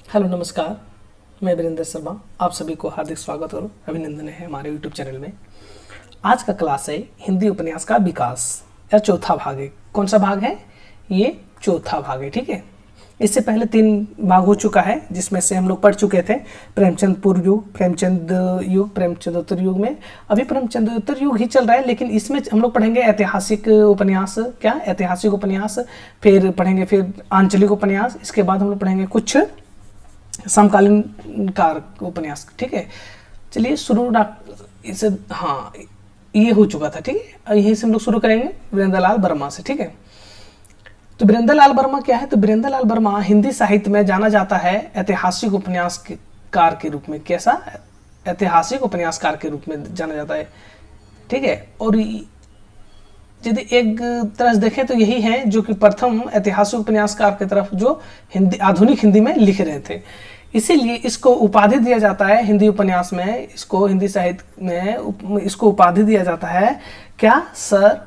Hello नमस्कार। मैं वीरेंद्र शर्मा आप सभी को हार्दिक स्वागत और अभिनंदन है हमारे यूट्यूब चैनल में। आज का क्लास है हिंदी उपन्यास का विकास या चौथा भाग है। कौन सा भाग है? ये चौथा भाग है। ठीक है, इससे पहले 3 भाग हो चुका है जिसमें से हम लोग पढ़ चुके थे प्रेमचंद पूर्व युग, प्रेमचंद युग, प्रेमचंदोत्तर युग में। अभी प्रेमचंदोत्तर युग ही चल रहा है, लेकिन इसमें हम लोग पढ़ेंगे ऐतिहासिक उपन्यास। क्या ऐतिहासिक उपन्यास? फिर पढ़ेंगे फिर आंचलिक उपन्यास। इसके बाद हम लोग पढ़ेंगे कुछ समकालीन कार उपन्यास। ठीक है, चलिए शुरू इसे। हाँ, ये हो चुका था। ठीक है, यहीं से हम लोग शुरू करेंगे वीरेंद्र लाल वर्मा से। ठीक है, तो वीरेंद्र लाल वर्मा क्या है? तो वीरेंद्र लाल वर्मा हिंदी साहित्य में जाना जाता है ऐतिहासिक उपन्यासकार के रूप में। कैसा? ऐतिहासिक उपन्यासकार के रूप में जाना जाता है। ठीक है, और यदि एक तरह से देखें तो यही है जो कि प्रथम ऐतिहासिक उपन्यासकार की तरफ जो हिंदी आधुनिक हिंदी में लिख रहे थे। इसीलिए इसको उपाधि दिया जाता है हिंदी उपन्यास में, इसको हिंदी साहित्य में इसको उपाधि दिया जाता है। क्या? सर,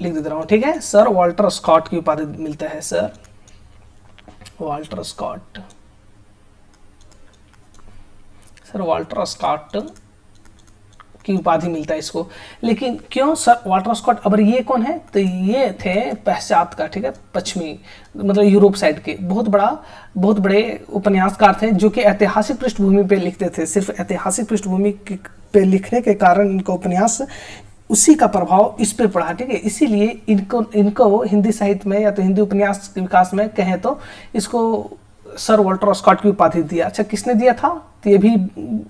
लिख दे रहा हूँ। ठीक है, सर वॉल्टर स्कॉट की उपाधि मिलता है। Sir Walter Scott, sir Walter Scott की उपाधि मिलता है इसको। लेकिन क्यों सर वॉल्टर स्कॉट? अब ये कौन है? तो ये थे पश्चात का, ठीक है, पश्चिमी मतलब यूरोप साइड के बहुत बड़े उपन्यासकार थे जो कि ऐतिहासिक पृष्ठभूमि पे लिखते थे। सिर्फ ऐतिहासिक पृष्ठभूमि पे लिखने के कारण इनका उपन्यास उसी का प्रभाव इस पे पड़ा। ठीक है, इसीलिए इनको हिंदी साहित्य में या तो हिंदी उपन्यास के विकास में कहें तो इसको सर वॉल्टर स्कॉट की उपाधि दिया। अच्छा, किसने दिया था? तो ये भी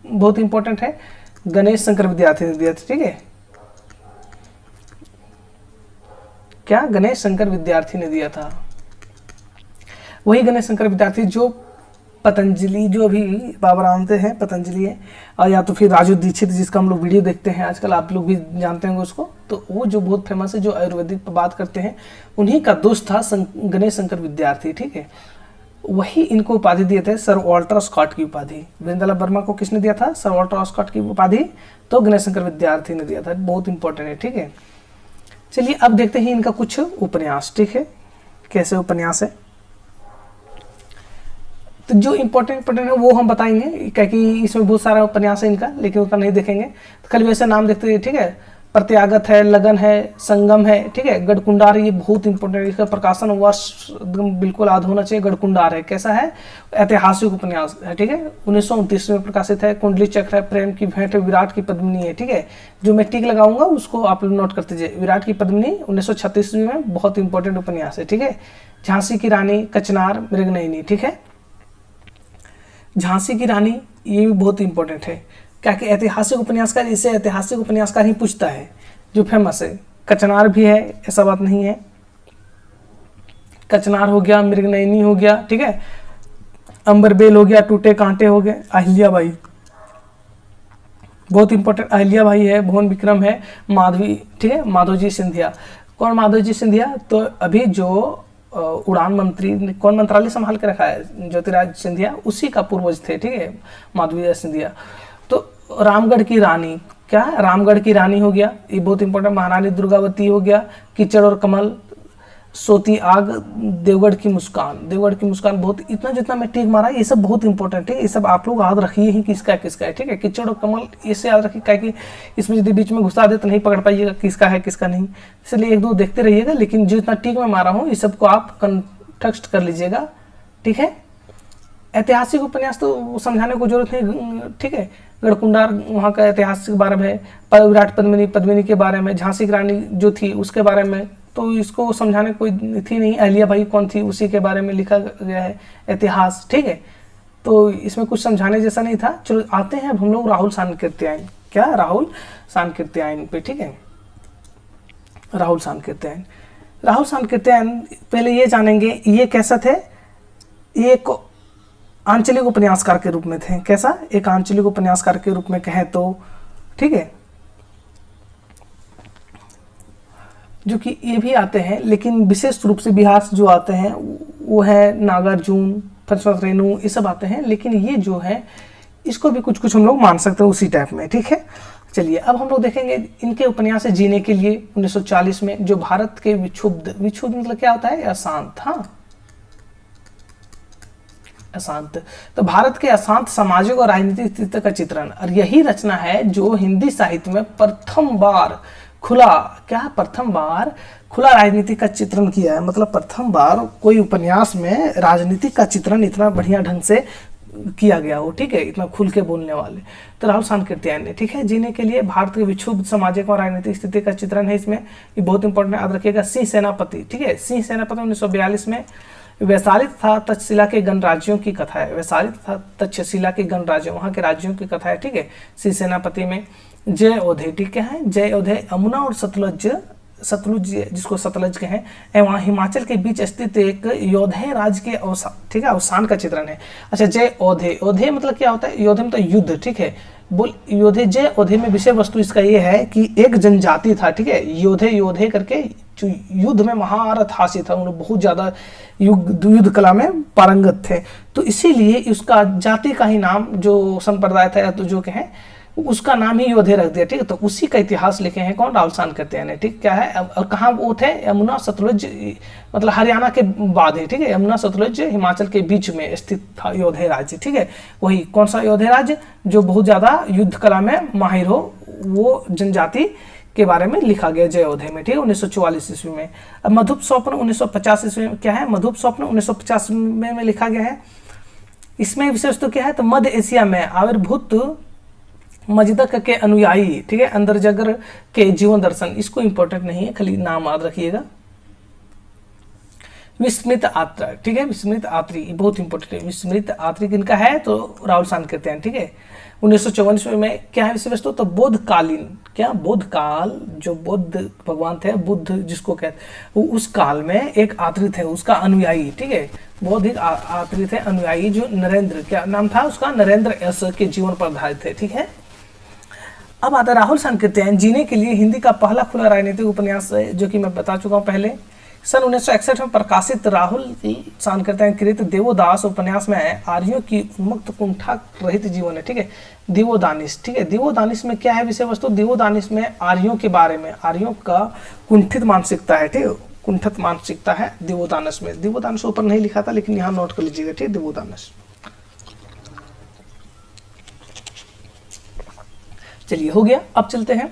बहुत इंपॉर्टेंट है, गणेश शंकर विद्यार्थी ने दिया था। ठीक है, क्या? गणेश शंकर विद्यार्थी ने दिया था। वही गणेश शंकर विद्यार्थी जो पतंजलि, जो भी बाबा रामदेव हैं पतंजलि है, और या तो फिर राजू दीक्षित जिसका हम लोग वीडियो देखते हैं आजकल, आप लोग भी जानते होंगे उसको। तो वो जो बहुत फेमस है, जो आयुर्वेदिक पर बात करते हैं, उन्हीं का दोस्त था गणेश शंकर विद्यार्थी। ठीक है, वही इनको उपाधि दिए थे सर वॉल्टर स्कॉट की उपाधि। वीरेंद्र लाल वर्मा को किसने दिया था? सर वॉल्टर स्कॉट की उपाधि तो गणेश शंकर विद्यार्थी ने दिया था। बहुत इंपॉर्टेंट है। ठीक है, चलिए अब देखते हैं इनका कुछ उपन्यास। ठीक है, कैसे उपन्यास है तो जो इंपॉर्टेंट है वो हम बताएंगे, क्योंकि इसमें बहुत सारा उपन्यास है इनका, लेकिन उतना नहीं देखेंगे। तो खाली वैसे नाम देखते हैं। ठीक है, प्रत्यागत है, लगन है, संगम है। ठीक है, गढ़कुंडार, ये बहुत इंपॉर्टेंट है। इसका प्रकाशन वर्ष एकदम बिल्कुल याद होना चाहिए। गढ़कुंडार है, कैसा है? ऐतिहासिक उपन्यास है। ठीक है, 1929 में प्रकाशित है। कुंडली चक्र है, प्रेम की भेंट है, विराट की पद्मिनी है। ठीक है, जो मैं टिक लगाऊंगा उसको आप लोग नोट करते जाइए। विराट की पद्मिनी 1936 में बहुत इंपॉर्टेंट उपन्यास है। ठीक है, झांसी की रानी, कचनार, मृगनयनी। ठीक है, झांसी की रानी ये भी बहुत इंपॉर्टेंट है, क्या कि ऐतिहासिक उपन्यासकार, इसे ऐतिहासिक उपन्यासकार ही पूछता है जो फेमस है। कचनार भी है, ऐसा बात नहीं है। कचनार हो गया, मृगनयनी हो गया। ठीक है, अंबरबेल हो गया, टूटे कांटे हो गए। अहिल्याबाई बहुत इंपॉर्टेंट, अहिल्याबाई है। भुवन विक्रम है, माधवी। ठीक है, माधोजी सिंधिया। कौन माधोजी सिंधिया? तो अभी जो उड़ान मंत्री, कौन मंत्रालय संभाल के रखा है? ज्योतिराज सिंधिया, उसी का पूर्वज थे। ठीक है, माधवी सिंधिया। तो रामगढ़ की रानी, क्या है? रामगढ़ की रानी हो गया, ये बहुत इंपॉर्टेंट। महारानी दुर्गावती हो गया। कीचड़ और कमल, सोती आग, देवगढ़ की मुस्कान। देवगढ़ की मुस्कान बहुत, इतना जितना मैं टिक मारा ये सब बहुत इंपॉर्टेंट है। ये सब आप लोग याद रखिए ही किसका किसका है। ठीक है, कीचड़ और कमल इसे याद रखिए, क्या कि इसमें यदि बीच में घुसा दे तो नहीं पकड़ पाइएगा किसका है किसका नहीं। इसलिए 1-2 देखते रहिएगा, लेकिन जितना टिक में मारा हूँ ये सबको आप कंटेक्स्ट कर लीजिएगा। ठीक है, ऐतिहासिक उपन्यास तो समझाने को जरूरत नहीं। ठीक है, गढ़कुंडार वहाँ का ऐतिहासिक बारे में, विराट पद्मिनी के बारे में, झांसी की रानी जो थी उसके बारे में, तो इसको समझाने कोई थी नहीं। अहिल्याबाई कौन थी उसी के बारे में लिखा गया है इतिहास। ठीक है, तो इसमें कुछ समझाने जैसा नहीं था। चलो आते हैं अब हम लोग राहुल सांकृत्यायन। क्या? राहुल सांकृत्यायन पे। ठीक है, राहुल सांकृत्यायन। राहुल सांकृत्यायन पहले ये जानेंगे ये कैसा थे। ये एक आंचलिक उपन्यासकार के रूप में थे। कैसा? एक आंचलिक उपन्यासकार के रूप में कहें तो। ठीक है, जो कि ये भी आते हैं, लेकिन विशेष रूप से बिहार से जो आते हैं वो है नागार्जुन, पंचवत रेणु, ये सब आते हैं। लेकिन ये जो है इसको भी कुछ कुछ हम लोग मान सकते हैं उसी टाइप में। ठीक है, चलिए अब हम लोग देखेंगे इनके उपन्यास जीने के लिए 1940 में जो भारत के विक्षुब्ध मतलब क्या होता है? अशांत। हाँ, अशांत। तो भारत के अशांत सामाजिक और राजनीतिक स्थिति का चित्रण, और यही रचना है जो हिंदी साहित्य में प्रथम बार खुला राजनीति का चित्रण किया है। मतलब प्रथम बार कोई उपन्यास में राजनीति का चित्रण इतना बढ़िया ढंग से किया गया हो, ठीक है, इतना खुल के बोलने वाले। तो राहुल सांकृत्यायन ने, ठीक है, जीने के लिए भारत के विक्षुब्ध सामाजिक और राजनीतिक स्थिति का चित्रण है इसमें, ये बहुत इंपॉर्टेंट याद रखिएगा। सिंह सेनापति, ठीक है, सिंह सेनापति 1942 में। वैशाली तथा तक्षशिला के गणराज्यों की कथा है, वैशाली तथा तक्षशिला के गणराज्यों, वहाँ के राज्यों की कथा है, ठीक है, सिंह सेनापति में। जय ओधे, ठीक है, जय ओधे यमुना और सतलुज जिसको सतलज के हैं, वहाँ हिमाचल के बीच स्थित एक योधे राज्य के अवसान, ठीक है, अवसान का चित्रण है। अच्छा, जय ओधे, ओधे मतलब क्या होता है? योधे मतलब युद्ध, ठीक है, बोल योधे। जय ओधे में विषय वस्तु इसका ये है कि एक जनजाति था, ठीक है, योधे करके, जो युद्ध में महारथ हासिल था, उन्होंने बहुत ज्यादा युद्ध कला में पारंगत थे, तो इसीलिए उसका जाति का ही नाम, जो संप्रदाय था तो जो कहें उसका नाम ही योधे रख दिया, ठीक है। तो उसी का इतिहास लिखे हैं कौन? राहुल सांकृत्यायन ने, ठीक, क्या है, और कहाँ वो थे? यमुना सतलुज, मतलब हरियाणा के बाद है, ठीक है, यमुना सतलुज हिमाचल के बीच में स्थित था योधे राज्य, ठीक है। वही कौन सा योधे राज्य? जो बहुत ज्यादा युद्ध कला में माहिर हो, वो जनजाति के बारे में लिखा गया जय ओधे में, ठीक है, 1944 ईस्वी में। अब मधुप स्वप्न 1950 ईस्वी में, क्या है? मधुप स्वप्न 1950 में लिखा गया है। इसमें विशेष तो क्या है? तो मध्य एशिया में आविर्भूत मजदक के अनुयायी, ठीक है, अंदरजगर के जीवन दर्शन, इसको इंपॉर्टेंट नहीं है, खाली नाम याद रखिएगा। विस्मृत आत्रा, ठीक है, विस्मृत आत्री बहुत इंपॉर्टेंट है। विस्मृत आत्री किनका है? तो राहुल सांकृत्यायन, ठीक है। 1954 में क्या है विषय वस्तु? तो बोधकालीन, क्या बोध काल, जो बुद्ध भगवान थे, बुद्ध जिसको कहते, उस काल में एक आत्री थे, उसका अनुयायी, ठीक है, बौद्धिक आत्री थे, अनुयायी, जो नरेंद्र, क्या नाम था उसका? नरेंद्र एस के जीवन पर आधारित थे, ठीक है। अब आता है राहुल सांकृत्यायन जीने के लिए हिंदी का पहला खुला राजनीतिक उपन्यास है, जो कि मैं बता चुका हूँ पहले। सन 1961 में प्रकाशित राहुल सांकृत्यायन कृत देवोदास उपन्यास में आर्यों की उन्मुक्त कुंठा रहित जीवन है, ठीक है, दिवोदानिश, ठीक है। दिवोदानिश में क्या है विषय वस्तु? दिवोदानिश में आर्यों के बारे में, आर्यों का कुंठित मानसिकता है, ठीक है, कुंठित मानसिकता है दिवोदानस में। दिवोदानस ऊपर नहीं लिखा था, लेकिन यहाँ नोट कर लीजिएगा, ठीक है, दिवोदानस। चलिए, हो गया। अब चलते हैं,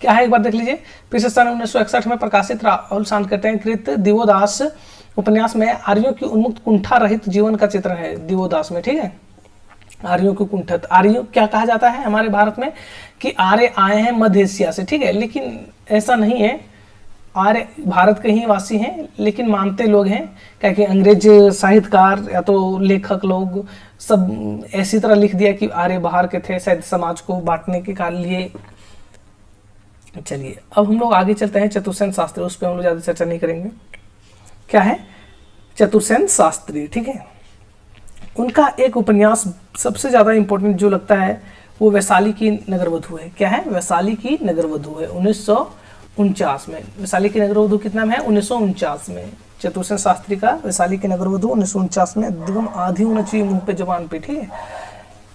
क्या है एक बार देख लीजिए। फिर से सन 1961 में प्रकाशित राहुल सांकृत्यायन कृत दिवोदास उपन्यास में आर्यों की उन्मुक्त कुंठा रहित जीवन का चित्रण है, दिवोदास में, ठीक है। आर्यों की कुंठित, आर्यों क्या कहा जाता है हमारे भारत में कि आर्य आए हैं मध्य एशिया से, ठीक है, लेकिन ऐसा नहीं है, आर्य भारत के ही वासी हैं, लेकिन मानते लोग हैं, क्या कि अंग्रेज साहित्यकार या तो लेखक लोग सब ऐसी तरह लिख दिया कि आर्य बाहर के थे, शायद समाज को बांटने के कारण लिए। चलिए, अब हम लोग आगे चलते हैं। चतुर्सेन शास्त्री, उस पर हम लोग ज़्यादा चर्चा नहीं करेंगे। क्या है? चतुर्सेन शास्त्री, ठीक है। उनका एक उपन्यास सबसे ज़्यादा इंपॉर्टेंट जो लगता है वो वैशाली की नगरवधू है। क्या है? वैशाली की नगरवधू है, 1949 में। वैशाली की नगरवधू कितना में है? 1949 में। चतुर्सेन शास्त्री का वैशाली की नगरवधू 1949 में। दिगम आधी होना चाहिए मुंह पे जबान पे, ठीक है।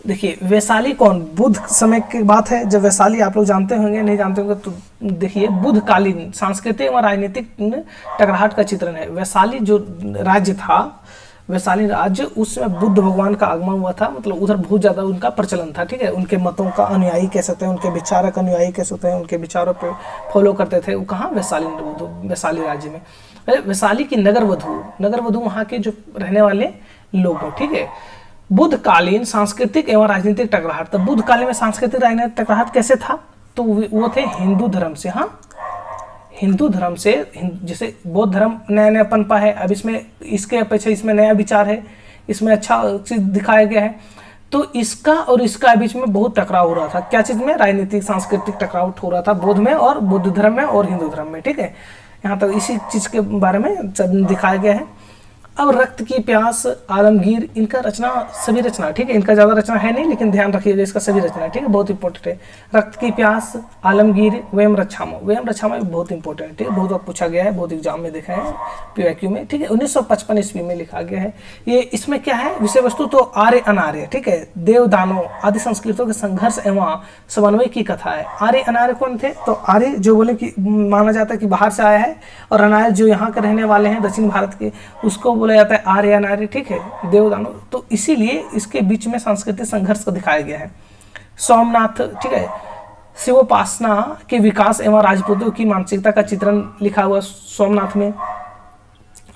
देखिए, वैशाली कौन? बुद्ध समय की बात है, जब वैशाली आप लोग जानते होंगे, नहीं जानते होंगे तो देखिए, बुद्धकालीन सांस्कृतिक एवं राजनीतिक टकराहट का चित्रण है। वैशाली जो राज्य था, वैशाली राज्य, उसमें बुद्ध भगवान का आगमन हुआ था, मतलब उधर बहुत ज़्यादा उनका प्रचलन था, ठीक है। उनके मतों का अनुयायी कह सकते हैं, उनके विचारक अनुयायी कह सकते हैं, उनके विचारों पे फॉलो करते थे। वो कहाँ? वैशाली राज्य में। वैशाली की नगरवधू वहाँ के जो रहने वाले लोग हैं, ठीक है। बुद्धकालीन सांस्कृतिक एवं राजनीतिक टकराहट। तो बुद्धकालीन में सांस्कृतिक राजनीतिक टकराहट कैसे था? तो वो थे हिंदू धर्म से, हाँ, हिंदू धर्म से। जैसे बौद्ध धर्म नया नया पनपा है, अब इसमें इसके अपेक्षा इसमें नया विचार है, इसमें अच्छा चीज दिखाया गया है, तो इसका और इसका बीच में बहुत टकराव हो रहा था। क्या चीज में? राजनीतिक सांस्कृतिक टकराव हो रहा था, बौद्ध में और बुद्ध धर्म में और हिंदू धर्म में, ठीक है। यहाँ तक इसी चीज के बारे में दिखाया गया है। अब रक्त की प्यास, आलमगीर, इनका रचना, सभी रचना, ठीक है, इनका ज़्यादा रचना है नहीं, लेकिन ध्यान रखिएगा इसका सभी रचना, ठीक है, बहुत इंपॉर्टेंट है। रक्त की प्यास, आलमगीर, वयम रक्षामा भी बहुत इंपॉर्टेंट है, ठीक है, बहुत बार पूछा गया है, बहुत एग्जाम में देखा है, PYQ में, ठीक है। 1955 ईस्वी में लिखा गया है ये। इसमें क्या है विषय वस्तु? तो आर्य अनार्य, ठीक है, देव दानव आदि संस्कृतों के संघर्ष एवं समन्वय की कथा है। आर्य अनार्य कौन थे? तो आर्य जो बोले कि माना जाता है कि बाहर से आया है, और अनार्य जो यहाँ के रहने वाले हैं दक्षिण भारत के, उसको बोला जाता है आर्य नार्य, ठीक है, देव दानव, तो इसीलिए इसके बीच में सांस्कृतिक संघर्ष को दिखाया गया है। सोमनाथ, ठीक है, शिवोपासना के विकास एवं राजपूतों की मानसिकता का चित्रण लिखा हुआ सोमनाथ में।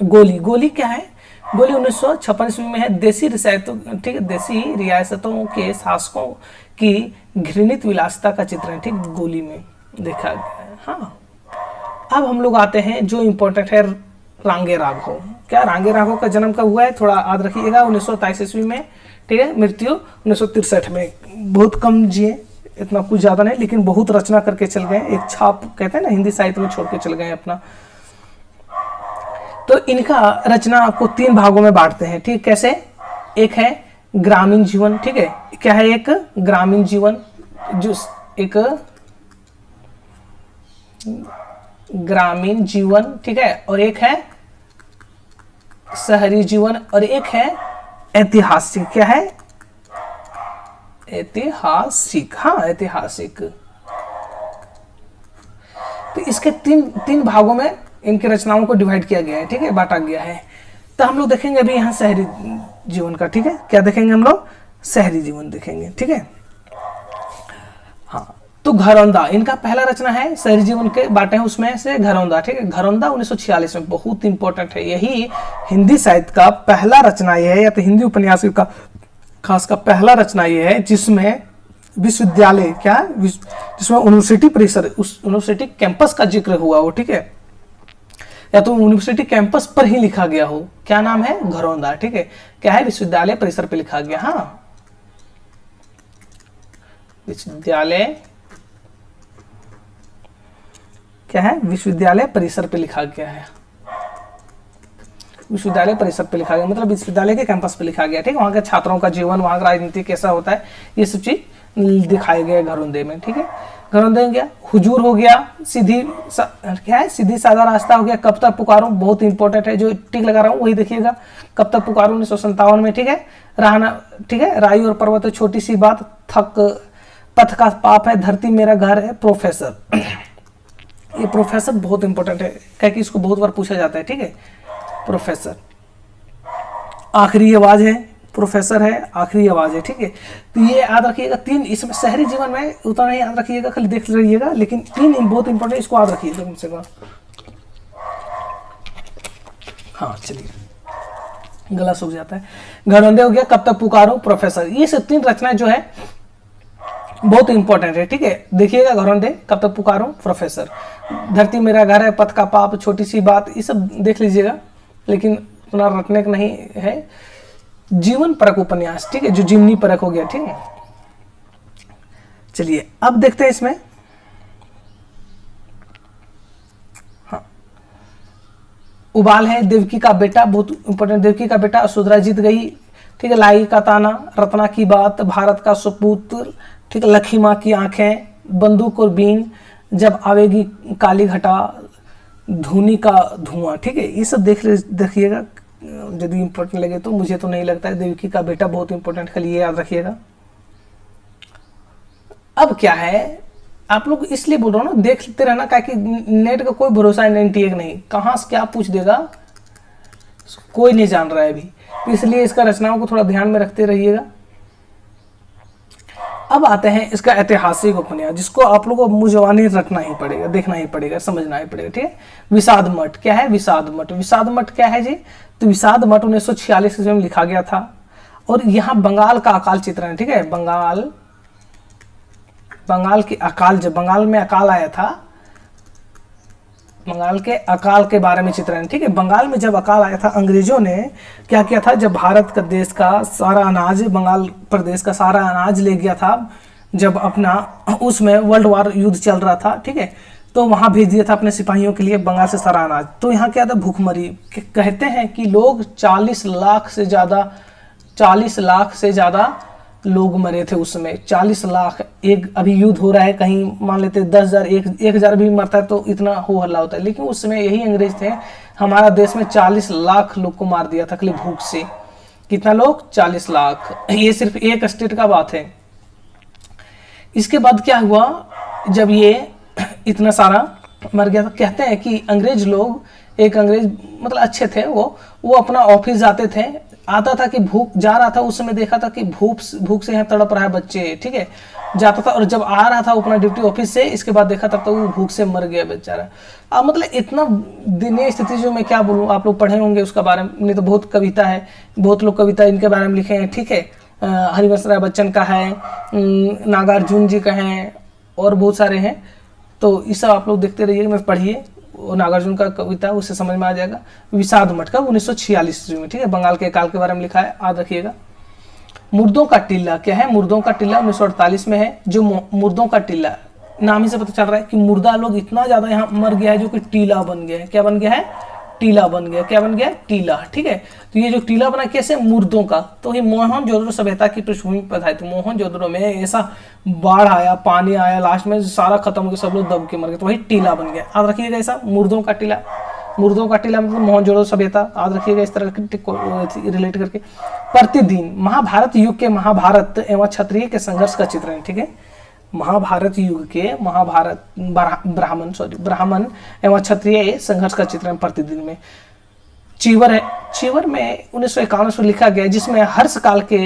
गोली, गोली क्या है? गोली 1956 ईस्वी में है। देसी रियासतों, ठीक है, देसी रियासतों के शासकों की घृणित विलासिता का चित्रण, ठीक, गोली में देखा गया है। हाँ, अब हम लोग आते हैं जो इम्पोर्टेंट है, रांगे राघव। क्या रांगे राघव का जन्म कब हुआ है? थोड़ा याद रखिएगा, 1927 ईस्वी में, ठीक है, मृत्यु 1963 में। बहुत कम जिए, इतना कुछ ज़्यादा नहीं, लेकिन बहुत रचना करके चल गए, एक छाप कहते हैं ना हिंदी साहित्य में छोड़ के चल गए अपना। तो इनका रचना को 3 भागों में बांटते हैं, ठीक, कैसे? एक है ग्रामीण जीवन, ठीक है, क्या है? एक ग्रामीण जीवन, जो एक ग्रामीण जीवन, ठीक है, और एक है शहरी जीवन, और एक है ऐतिहासिक। क्या है? ऐतिहासिक, हाँ, ऐतिहासिक। तो इसके तीन भागों में इनकी रचनाओं को डिवाइड किया गया है, ठीक है, बांटा गया है। तो हम लोग देखेंगे अभी यहाँ शहरी जीवन का, ठीक है, क्या देखेंगे हम लोग? शहरी जीवन देखेंगे, ठीक है। हाँ, तो घरौंदा इनका पहला रचना है, शहरी जीवन के बांटे हैं उसमें से घरौंदा, ठीक है, घरौंदा 1946 में, बहुत इंपॉर्टेंट है, यही हिंदी साहित्य का पहला रचना ये है, या तो हिंदी उपन्यास का खास का पहला रचना ये है जिसमें विश्वविद्यालय, क्या है, जिसमें यूनिवर्सिटी परिसर, उस यूनिवर्सिटी कैंपस का जिक्र हुआ हो, ठीक है, या तो यूनिवर्सिटी कैंपस पर ही लिखा गया हो। क्या नाम है? घरौंदा, ठीक है, क्या है? विश्वविद्यालय परिसर पर लिखा गया। हाँ, विश्वविद्यालय, क्या है? विश्वविद्यालय परिसर पे लिखा गया है, विश्वविद्यालय परिसर पे लिखा गया, मतलब विश्वविद्यालय के कैंपस पे लिखा गया, ठीक है, वहाँ के छात्रों का जीवन, वहाँ का राजनीति कैसा होता है, ये सब चीज दिखाया गया है घरौंदे में, ठीक है। घरौंदे हो गया, हुजूर हो गया, क्या है? सीधी साधा रास्ता हो गया, कब तक पुकारूं, बहुत इंपॉर्टेंट है, जो टिक लगा रहा हूँ वही देखिएगा, कब तक पुकारूं 1957 में, ठीक है। रहना, ठीक है, राई और पर्वत, छोटी सी बात, थक पथ का पाप है, धरती मेरा घर है, प्रोफेसर। ये प्रोफेसर बहुत इंपॉर्टेंट है, क्या कि इसको बहुत बार पूछा जाता है, ठीक है, प्रोफेसर। आखिरी आवाज है, प्रोफेसर है, आखिरी आवाज है, ठीक है। तो ये याद रखिएगा, 3 इसमें शहरी जीवन में उतना नहीं याद रखिएगा, खाली देख रहिएगा, लेकिन 3 बहुत इंपॉर्टेंट, इसको याद रखिएगा कम से कम। हाँ, चलिए, गला सूख जाता है। घरौंदे हो गया, कब तक पुकारो, प्रोफेसर। ये सब 3 रचनाएं जो है बहुत इंपॉर्टेंट है, ठीक है, देखिएगा। घरौंदे, कब तक पुकारो, प्रोफेसर, धरती मेरा घर है, पथ का पाप, छोटी सी बात, ये सब देख लीजिएगा, लेकिन उतना रटने का नहीं है। जीवन परक उपन्यास, ठीक है, जो जीवनी परक हो गया, ठीक है। चलिए अब देखते हैं इसमें। हाँ, उबाल है, देवकी का बेटा, बहुत इंपॉर्टेंट, देवकी का बेटा, असुधरा जीत गई, ठीक है, लाई का ताना, रत्ना की बात, भारत का सुपुत्र, ठीक है, लखी माँ की आंखें, बंदूक और बीन, जब आवेगी काली घटा, धूनी का धुआं, ठीक है, ये सब देखिएगा, यदि इंपॉर्टेंट लगे तो। मुझे तो नहीं लगता है। देवकी का बेटा बहुत इंपॉर्टेंट, खाली ये याद रखिएगा। अब क्या है, आप लोग इसलिए बोल रहा हूँ ना, देखते रहना, क्या कि नेट का कोई भरोसा है नहीं, कहाँ से क्या पूछ देगा कोई नहीं जान रहा है अभी, इसलिए इसका रचनाओं को थोड़ा ध्यान में रखते रहिएगा। अब आते हैं इसका ऐतिहासिक उपन्यास, जिसको आप लोगों को मुंह रखना ही पड़ेगा, देखना ही पड़ेगा, समझना ही पड़ेगा, ठीक है। विषाद मठ, क्या है? विषाद मठ। विषाद मठ क्या है जी? तो विषाद मठ 1946 में लिखा गया था, और यहाँ बंगाल का अकाल चित्रण है, ठीक है, बंगाल की अकाल, जब बंगाल में अकाल आया था, बंगाल के अकाल के बारे में चित्रण, ठीक है। बंगाल में जब अकाल आया था, अंग्रेजों ने क्या किया था, जब भारत का देश का सारा अनाज, बंगाल प्रदेश का सारा अनाज ले गया था, जब अपना उसमें वर्ल्ड वार युद्ध चल रहा था, ठीक है, तो वहां भेज दिया था अपने सिपाहियों के लिए बंगाल से सारा अनाज। तो यहाँ क्या था, भूखमरी, कहते हैं कि लोग 40 लाख से ज्यादा लोग मरे थे उसमें, 40 लाख। एक अभी युद्ध हो रहा है, कहीं मान लेते 10,000, 1,000 भी मरता है तो इतना हो हल्ला होता है, लेकिन उस समय यही अंग्रेज थे, हमारा देश में 40 लाख लोग को मार दिया था खाली भूख से। कितना लोग? 40 लाख। ये सिर्फ एक स्टेट का बात है। इसके बाद क्या हुआ, जब ये इतना सारा मर गया, तो कहते हैं कि अंग्रेज लोग एक अंग्रेज मतलब अच्छे थे वो अपना ऑफिस जाते थे, आता था कि भूख जा रहा था, उस समय देखा था कि भूख से यहाँ तड़प रहा है बच्चे, ठीक है, जाता था और जब आ रहा था अपना ड्यूटी ऑफिस से, इसके बाद देखा था तो वो भूख से मर गया बेचारा। अब मतलब इतना दयनीय स्थिति जो मैं क्या बोलूँ, आप लोग पढ़े होंगे उसका बारे में, नहीं तो बहुत कविता है, बहुत लोग कविता इनके बारे में लिखे हैं, ठीक है, हरिवंश राय बच्चन का है, नागार्जुन जी का है और बहुत सारे हैं। तो ये सब आप लोग देखते रहिए, मैं पढ़िए, नागार्जुन का कविता उससे समझ में आ जाएगा। विषाद मठ का 1946 ईस्वी में, ठीक है, बंगाल के अकाल के बारे में लिखा है, याद रखिएगा। मुर्दों का टिल्ला क्या है, मुर्दों का टिल्ला 1948 में है। जो मुर्दों का टिल्ला, नाम ही से पता चल रहा है कि मुर्दा लोग इतना ज्यादा यहाँ मर गया है जो कि टीला बन गया है। क्या बन गया है, टीला बन गया। क्या बन गया, टीला, ठीक है। तो ये जो टीला बना कैसे, मुर्दों का, तो ये मोहनजोदड़ो सभ्यता की पृष्ठभूमि पर था। तो मोहनजोदड़ो में ऐसा बाढ़ आया, पानी आया, लास्ट में सारा खत्म हो गया, सब लोग दब के मर गए, तो वही टीला बन गया। याद रखिएगा ऐसा, मुर्दों का टीला, मुर्दों का टीला मतलब मोहनजोदड़ो सभ्यता, याद रखिएगा इस तरह के रिलेट करके। प्रतिदिन, महाभारत युग के महाभारत एवं क्षत्रिय के संघर्ष का चित्र है, ठीक है। महाभारत युग के ब्राह्मण एवं क्षत्रिय संघर्ष का चित्र है प्रतिदिन में। चीवर है, चीवर में 1951 में लिखा गया, जिसमें हर्ष काल के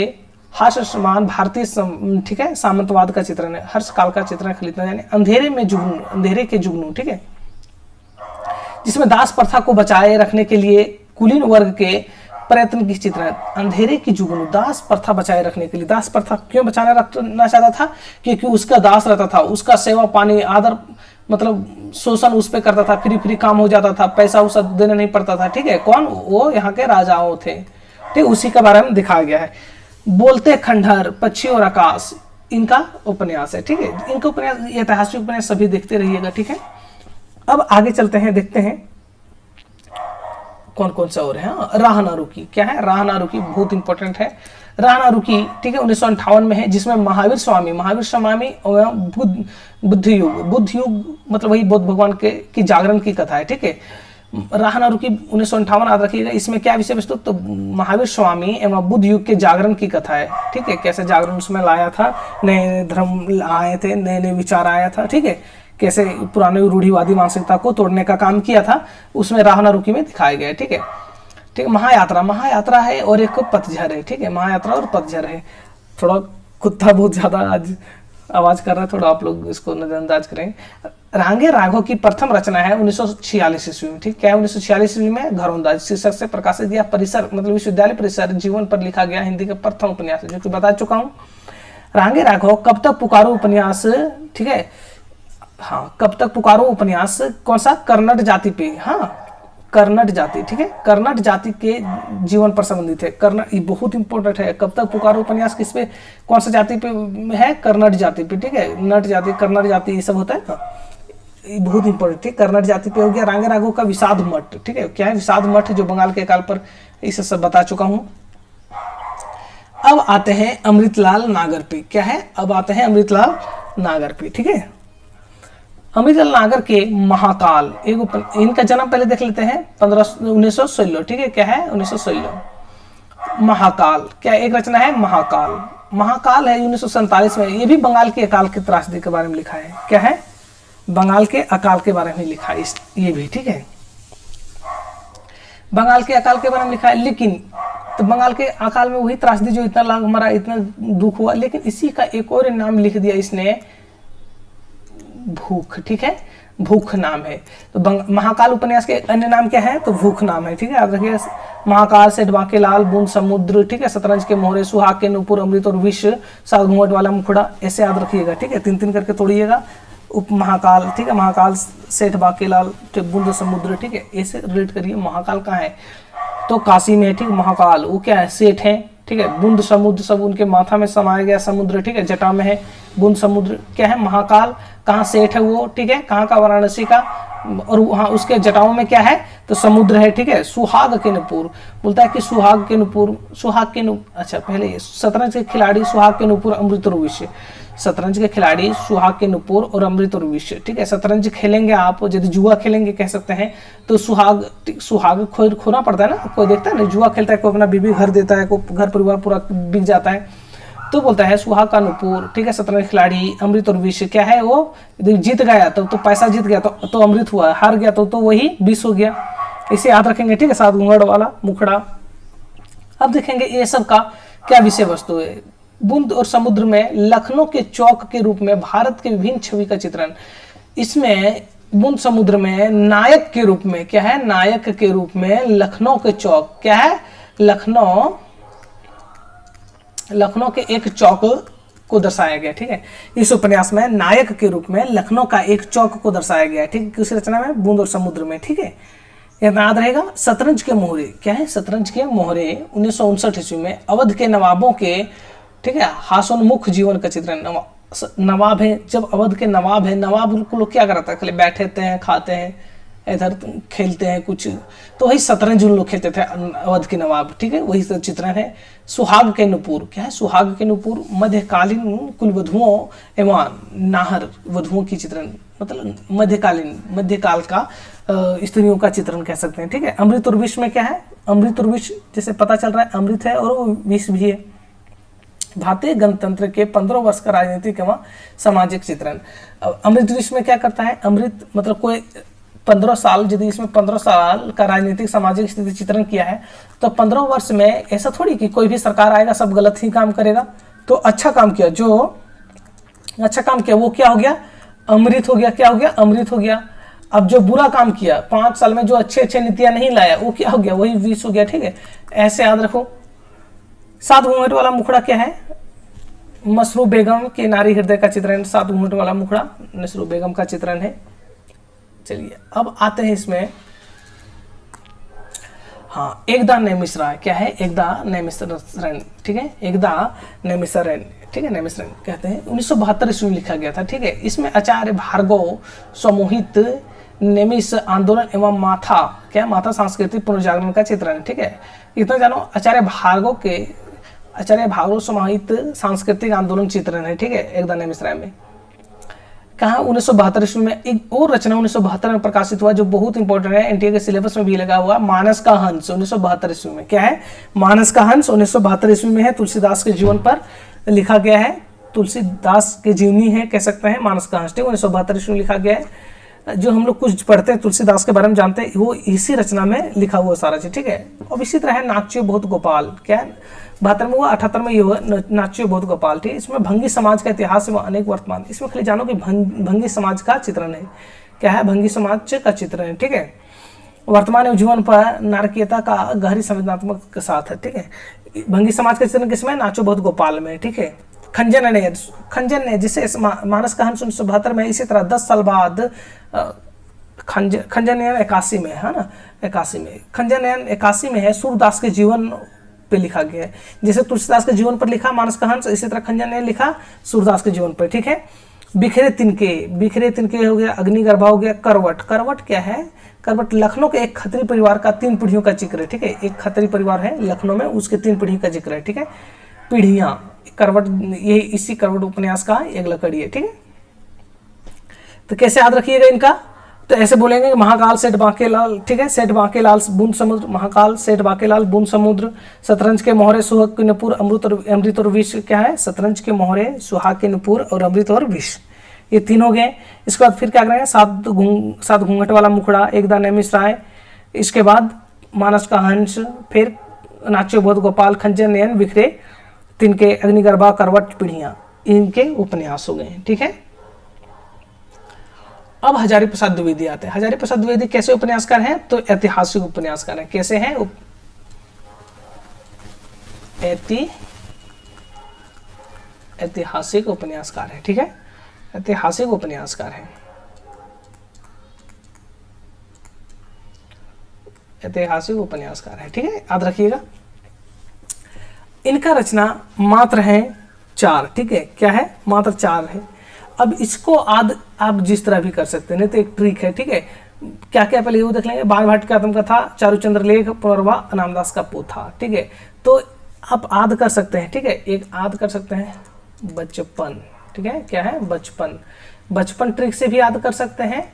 हास्यमान भारतीय ठीक है सामंतवाद का चित्रण है। हर्ष काल का चित्रण खरीदना, यानी अंधेरे में जुगनू, अंधेरे के जुगनू, ठीक है, जिसमें दास प्रथा को बचाए रखने के लिए कुलीन वर्ग के प्रयत्न की चित्र है। अंधेरे की जुगनू, दास प्रथा बचाए रखने के लिए। दास प्रथा क्यों बचाना रखना चाहता था, क्योंकि उसका दास रहता था, उसका सेवा पानी आदर मतलब शोषण उस पर करता था, फ्री काम हो जाता था, पैसा उसा देना नहीं पड़ता था, ठीक है। कौन, वो यहाँ के राजाओं थे, ठीक, उसी के बारे में दिखाया गया है। बोलते खंडहर, पक्षी और आकाश, इनका उपन्यास है, ठीक है। इनका उपन्यास, ऐतिहासिक उपन्यास सभी देखते रहिएगा, ठीक है। अब आगे चलते हैं, देखते हैं कौन कौन सा और है। राह ना रुकी, क्या है, राह ना रुकी बहुत इंपॉर्टेंट है। राह ना रुकी, ठीक है, 1958 में है, जिसमें महावीर स्वामी और बुद्ध युग मतलब वही बौद्ध भगवान के की जागरण की कथा है, ठीक है। राह ना रुकी 1958, याद रखिएगा। इसमें क्या विषय वस्तु, तो महावीर स्वामी एवं बुद्ध युग के जागरण की कथा है, ठीक है। कैसे जागरण उसमें लाया था, नए नए धर्म आए थे, नए नए विचार आया था, ठीक है, कैसे पुराने रूढ़िवादी मानसिकता को तोड़ने का काम किया था, उसमें राह ना रुकी में दिखाया गया है, ठीक है। ठीक है, महायात्रा है और एक पतझड़ है, ठीक है, महायात्रा और पतझड़ है। थोड़ा कुत्ता बहुत ज्यादा आज आवाज कर रहा है, थोड़ा आप लोग इसको नजरअंदाज करें। रांगे राघव की प्रथम रचना है 1946 ईस्वी में, ठीक है, 1946 ईस्वी में घरौंदाज शीर्षक से प्रकाशित दिया। परिसर मतलब विश्वविद्यालय परिसर जीवन पर लिखा गया हिंदी का प्रथम उपन्यास, जो कि बता चुका हूँ। रांगे राघव कब तक पुकारो उपन्यास, ठीक है, हाँ, कब तक पुकारो उपन्यास कौन सा, कर्नाट जाति पे, हाँ, कर्नाट जाति, ठीक है, कर्नाट जाति के जीवन पर संबंधित है। कर्नाट, ये बहुत इंपॉर्टेंट है। कब तक पुकारो उपन्यास किस पे, कौन सा जाति पे है, कर्नाट जाति पे, ठीक है, नट जाति, कर्नाट जाति, ये सब होता है ना, ये बहुत इंपॉर्टेंट है। कर्नाट जाति पे हो गया। रांगे राघव का विषाद मठ, ठीक है, क्या है विषाद मठ, जो बंगाल के अकाल पर, इसे सब बता चुका हूँ। अब आते हैं अमृतलाल नागर पे, क्या है, अब आते हैं अमृतलाल नागर पे, ठीक है। अमृतलाल नागर के महाकाल, एक इनका जन्म पहले देख लेते हैं, 1916, ठीक है, क्या है 1916। महाकाल क्या एक रचना है, महाकाल है 1947 में। ये भी बंगाल के अकाल की त्रासदी के बारे में लिखा है, क्या है, बंगाल के अकाल के बारे में लिखा है ये भी, ठीक है, बंगाल के अकाल के बारे में लिखा है। लेकिन तो बंगाल के अकाल में वही त्रासदी जो इतना लाग मरा, इतना दुख हुआ, लेकिन इसी का एक और नाम लिख दिया इसने, भूख, ठीक है, भूख नाम है। तो महाकाल उपन्यास के अन्य नाम क्या है, तो भूख नाम है, ठीक है, याद रखिए। महाकाल, सेठ बांकेलाल, बूंद समुद्र, ठीक है, शतरंज के मोहरे, सुहाग के नूपुर, अमृत और विष, सात घूंघट वाला मुखड़ा, ऐसे याद रखिएगा, ठीक है, तीन तीन करके तोड़िएगा। उप महाकाल, ठीक है, महाकाल, सेठ बांकेलाल, बूंद समुद्र, ठीक है, ऐसे रिलेट करिए। महाकाल कहाँ है, तो काशी में है, ठीक, महाकाल वो क्या है, सेठ है, ठीक है। बूंद समुद्र, सब उनके माथा में समाया गया समुद्र, ठीक है, जटा में है बूंद समुद्र, क्या है, महाकाल। कहाँ सेठ है वो, ठीक है, कहाँ का, वाराणसी का, और वहाँ उसके जटाओं में क्या है, तो समुद्र है, ठीक है। सुहाग के नुपुर, बोलता है कि सुहाग के नुपुर, अच्छा पहले ये शतरंज के खिलाड़ी, सुहाग के नुपुर, अमृत और विष। शतरंज के खिलाड़ी, सुहाग के नुपुर और अमृत और विष, ठीक है। शतरंज खेलेंगे आप, यदि जुआ खेलेंगे कह सकते हैं, तो सुहाग खोना पड़ता है ना, कोई देखता है ना, जुआ खेलता है, कोई अपना बीबी घर देता है, कोई घर परिवार पूरा बिक जाता है, तो बोलता है सुहाग का नुपुर, ठीक है। शतरंज खिलाड़ी, अमृत और विष, क्या है वो, जीत गया तो पैसा जीत गया तो अमृत हुआ, हार गया तो वही विष हो गया, इसे याद रखेंगे, ठीक है। 7 घूंघट वाला मुखड़ा। अब देखेंगे ये सब का क्या विषय वस्तु है। बूंद और समुद्र में लखनऊ के चौक के रूप में भारत के विभिन्न छवि का चित्रण। इसमें बूंद समुद्र में नायक के रूप में क्या है, नायक के रूप में लखनऊ के चौक क्या है, लखनऊ के एक चौक को दर्शाया गया, ठीक है। इस उपन्यास में नायक के रूप में लखनऊ का एक चौक को दर्शाया गया है, ठीक है, किस रचना में, बूंद और समुद्र में, ठीक है। याद रहेगा। शतरंज के मोहरे क्या है, शतरंज के मोहरे 1959 ईस्वी में अवध के नवाबों के, ठीक है, हास्योन्मुख जीवन का चित्रण। नवाब है, जब अवध के नवाब है, नवाब को लोग क्या करता है, खाली बैठते हैं, खाते हैं, इधर खेलते हैं कुछ, तो वही शतरंज उन लोग खेलते थे अवध के नवाब, ठीक है, वही चित्रण है। सुहाग के नुपुर क्या है, सुहाग के नुपुर मध्यकालीन कुलवधुओं एवं नाहर वधुओं की चित्रण, मतलब मध्यकाल का स्त्रियों का चित्रण कह सकते हैं, ठीक है। अमृत और विष में क्या है, अमृत और विष जैसे पता चल रहा है अमृत है और विष भी है। भारतीय गणतंत्र के 15 वर्ष का राजनीतिक एवं सामाजिक चित्रण। अमृत विष में क्या करता है, अमृत मतलब कोई 15 साल, यदि इसमें 15 साल का राजनीतिक सामाजिक स्थिति चित्रण किया है तो 15 वर्ष में ऐसा थोड़ी कि कोई भी सरकार आएगा सब गलत ही काम करेगा। तो अच्छा काम किया, जो अच्छा काम किया वो क्या हो गया, अमृत हो गया, क्या हो गया, अमृत हो गया। अब जो बुरा काम किया 5 साल में, जो अच्छे नीतियां नहीं लाया, वो क्या हो गया, वही विष हो गया, ठीक है। ऐसे याद रखो। 7 घूंघट वाला मुखड़ा क्या है, मसरूफ बेगम के नारी हृदय का चित्रण। 7 घूंघट वाला मुखड़ा मसरूफ बेगम का चित्रण है। चलिए अब आते हैं इसमें, हाँ, एकदा नैमिषारण्य क्या है, एकदा नैमिषारण्य, ठीक है, एकदा नैमिषारण्य, ठीक है, नैमिषारण्य कहते हैं। 1972 ईस्वी में लिखा गया था, ठीक है। इसमें आचार्य भार्गव समूहित नैमिष आंदोलन एवं माथा क्या, माथा सांस्कृतिक पुनर्जागरण का चित्रण है, ठीक है। इतना जानो, आचार्य भार्गव समूहित सांस्कृतिक आंदोलन चित्रण है, ठीक है, एकदा नैमिषारण्य में। कहा 1972 ईस्वी में एक और रचना 1972 में प्रकाशित हुआ जो बहुत इंपॉर्टेंट है, एनटीए के सिलेबस में भी लगा हुआ, मानस का हंस। 1972 ईस्वी में क्या है, मानस का हंस 1972 ईस्वी में है। तुलसीदास के जीवन पर लिखा गया है, तुलसीदास की जीवनी है कह सकते हैं मानस का हंस, ठीक है, 1972 ईस्वी में लिखा गया है। जो हम लोग कुछ पढ़ते हैं तुलसीदास के बारे में जानते हैं, वो इसी रचना में लिखा हुआ सारा चीज, ठीक है। और इसी तरह है नाच्य बहुत गोपाल, क्या है, 72 में हुआ, 78 में ये हुआ नाच्य बहुत गोपाल, ठीक है। इसमें भंगी समाज का इतिहास एवं अनेक वर्तमान, इसमें खाली जानो कि भंगी समाज का चित्रण है, क्या है, भंगी समाज का चित्रण है, ठीक है। वर्तमान जीवन पर नारकीयता का गहरी संवेदनात्मक के साथ है, ठीक है। भंगी समाज का चित्रण किसमें, नाचो बहुत गोपाल में, ठीक है। खंजन ने जिसे मानस का हंस 1972 में, इसी तरह 10 साल बाद खंजनयन 81 में है ना, 81 में खंजनयन 81 में है, सूरदास के जीवन पे लिखा गया है। जैसे तुलसीदास के जीवन पर लिखा मानस का हंस, इसी तरह खंजनयन लिखा सूरदास के जीवन पर, ठीक है। बिखरे तिनके हो गया, अग्निगर्भा हो गया। करवट क्या है, करवट लखनऊ के एक खत्री परिवार का 3 पीढ़ियों का जिक्र है, ठीक है। एक खत्री परिवार है लखनऊ में, उसके 3 पीढ़ी का जिक्र है, ठीक है। पीढ़ियां, करवट, ये इसी करवट उपन्यास का एक लकड़ी है, ठीक है। तो कैसे याद रखिएगा इनका, तो ऐसे बोलेंगे महाकाल सेठ बांकेलाल, ठीक है, सेठ बांकेलाल बूंद समुद्र, महाकाल सेठ बांकेलाल बूंद समुद्र। शतरंज के मोहरे सुहाग के नुपुर, अमृत और विष क्या है, शतरंज के मोहरे सुहाग के नुपुर और अमृत और विष, ये 3 हो गए। इसके बाद फिर क्या करेंगे, 7 घूंघट वाला मुखड़ा, एकदा नैमिषारण्य, इसके बाद मानस का हंस, फिर नाच्यो बहुत गोपाल, खंजन नयन, बिखरे तिनके, अग्निगर्भा, करवट, पीढ़ियां, इनके उपन्यास हो गए, ठीक है। अब हजारी प्रसाद द्विवेदी आते हैं। हजारी प्रसाद द्विवेदी कैसे उपन्यासकार हैं, तो ऐतिहासिक उपन्यासकार हैं। कैसे हैं, ऐतिहासिक उपन्यासकार है, ठीक है, ऐतिहासिक उपन्यासकार है, ऐतिहासिक उपन्यासकार है, ठीक है, याद रखिएगा। इनका रचना मात्र है 4, ठीक है, क्या है, मात्र 4 है। अब इसको आप जिस तरह भी कर सकते हैं, नहीं तो एक ट्रिक है, ठीक है। क्या क्या पहले वो देख लेंगे, बाणभट्ट की आत्मकथा, चारुचंद्र लेख, पुनर्वा, अनामदास का पोथा, ठीक है। तो आप आद कर सकते हैं, ठीक है, एक आद कर सकते हैं बचपन, ठीक है, क्या है, बचपन ट्रिक से भी याद कर सकते हैं।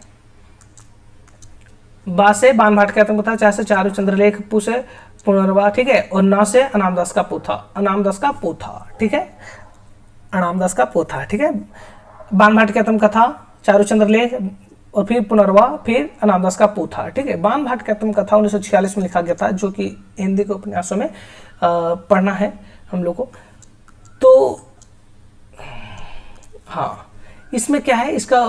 बा से बाणभट्ट की आत्मकथा, चा से चारुचंद्र लेख, पु से पुनर्वा, ठीक है, और ना से अनामदास का पोथा, ठीक है, अनामदास का पोथा, ठीक है। बाणभट्ट की आत्मकथा, चारुचंद्र लेख और फिर पुनर्वा, फिर अनामदास का पोथा, ठीक है। बाण भाट की आत्मकथा 1946 में लिखा गया था, जो कि हिंदी के उपन्यासों में पढ़ना है हम लोग को। तो हाँ, इसमें क्या है, इसका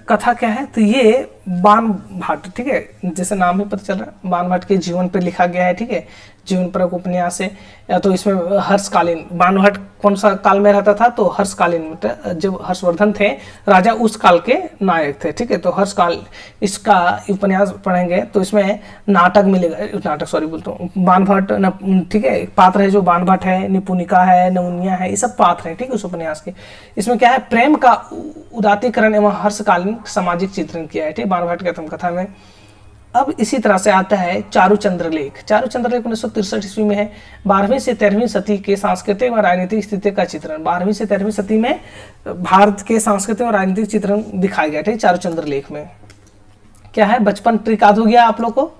कथा क्या है, तो ये बाण भाट, ठीक है, जैसे नाम ही पता चल रहा है, बाण भाट के जीवन पर लिखा गया है, ठीक है, जीवन पर एक उपन्यास है। या तो इसमें हर्षकालीन, बाण भाट कौन सा काल में रहता था, तो हर्षकालीन, मतलब जब हर्षवर्धन थे राजा उस काल के नायक थे, ठीक है। तो हर्षकाल इसका उपन्यास पढ़ेंगे तो इसमें नाटक मिलेगा, नाटक सॉरी बोलता हूँ, बाण भाट, ठीक है, पात्र है जो बाण भाट है, निपुणिका है, नवनिया है, ये सब पात्र हैं, ठीक है, उस उपन्यास के। इसमें क्या है, प्रेम का उदात्तीकरण एवं हर्षकालीन सामाजिक चित्रण किया है, ठीक है, बाण भाट की आत्मकथा में। अब इसी तरह से आता है चारुचंद्र लेख। चारुचंद्र लेख 1963 ईस्वी में है। 12वीं से 13वीं सदी के सांस्कृतिक और राजनीतिक स्थिति का चित्रण, 12वीं से 13वीं सदी में भारत के सांस्कृतिक और राजनीतिक चित्रण दिखाया गया है चारुचंद्र लेख में। क्या है, बचपन ट्रिक याद हो गया आप लोग को,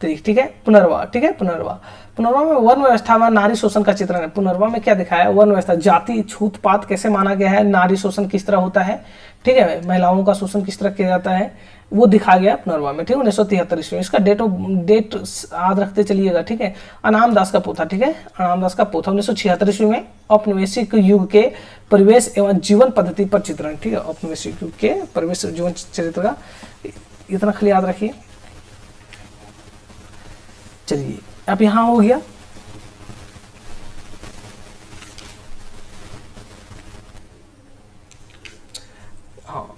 ठीक है। पुनर्वा, ठीक है, पुनर्वा में वर्ण व्यवस्था व नारी शोषण का चित्रण है। पुनर्वा में क्या दिखाया है, वर्ण व्यवस्था, जाति छूतपात कैसे माना गया है, नारी शोषण किस तरह होता है, ठीक है, महिलाओं का शोषण किस तरह किया जाता है, वो दिखाया गया पुनर्वा में, ठीक है, 1973 ईस्वी। इसका डेट याद रखते चलिएगा, ठीक है। अनामदास का पोथा, ठीक है, अनामदास का पोथा 1976 ईस्वी में औपनिवेशिक युग के परिवेश एवं जीवन पद्धति पर चित्रण, ठीक है, औपनिवेशिक युग के परिवेश जीवन चरित्र का इतना खाली याद रखिए। चलिए, अब यहां हो गया। हाँ,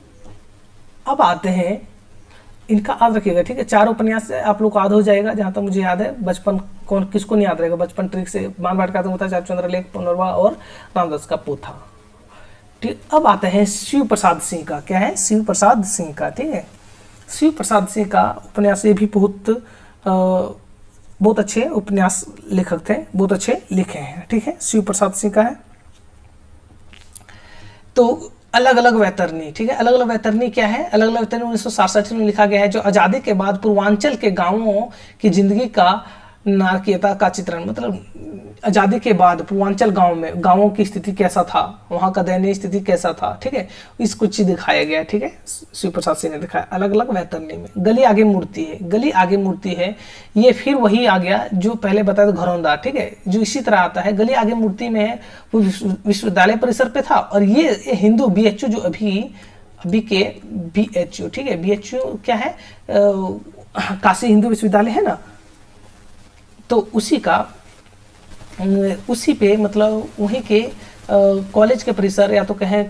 अब आते हैं, इनका याद रखिएगा, ठीक है, 4 उपन्यास से आप लोग को याद हो जाएगा, जहां तक मुझे याद है। बचपन कौन किसको नहीं याद रहेगा, बचपन ट्रिक से, बाण भाट का आत्मकथा, चारुचंद्र लेख, पुनर्वा और रामदास का पोथा, ठीक। अब आते हैं शिव प्रसाद सिंह का। क्या है, शिव प्रसाद सिंह का, ठीक है। शिव प्रसाद सिंह का उपन्यास, ये भी बहुत अच्छे उपन्यास लेखक थे, बहुत अच्छे लिखे हैं, ठीक है। शिव प्रसाद सिंह का है। तो अलग अलग वैतरणी, ठीक है, अलग अलग वैतरणी क्या है, अलग अलग वैतरणी 1967 में लिखा गया है, जो आज़ादी के बाद पूर्वांचल के गांवों की जिंदगी का नारकीयता का चित्रण, मतलब आज़ादी के बाद पूर्वांचल गांवों की स्थिति कैसा था, वहाँ का दयनीय स्थिति कैसा था, ठीक है, इस कुछ चीज दिखाया गया, ठीक है। शिव प्रसाद सिंह ने दिखाया अलग अलग वैतरणी में। गली आगे मूर्ति है, गली आगे मूर्ति है, ये फिर वही आ गया जो पहले बताया था घरौंदा, ठीक है, जो इसी तरह आता है। गली आगे मूर्ति में है, वो विश्वविद्यालय परिसर पे था, और ये हिंदू BHU जो अभी के BHU, ठीक है, BHU क्या है, काशी हिंदू विश्वविद्यालय है ना, तो उसी पे मतलब वहीं के कॉलेज के परिसर, या तो कहें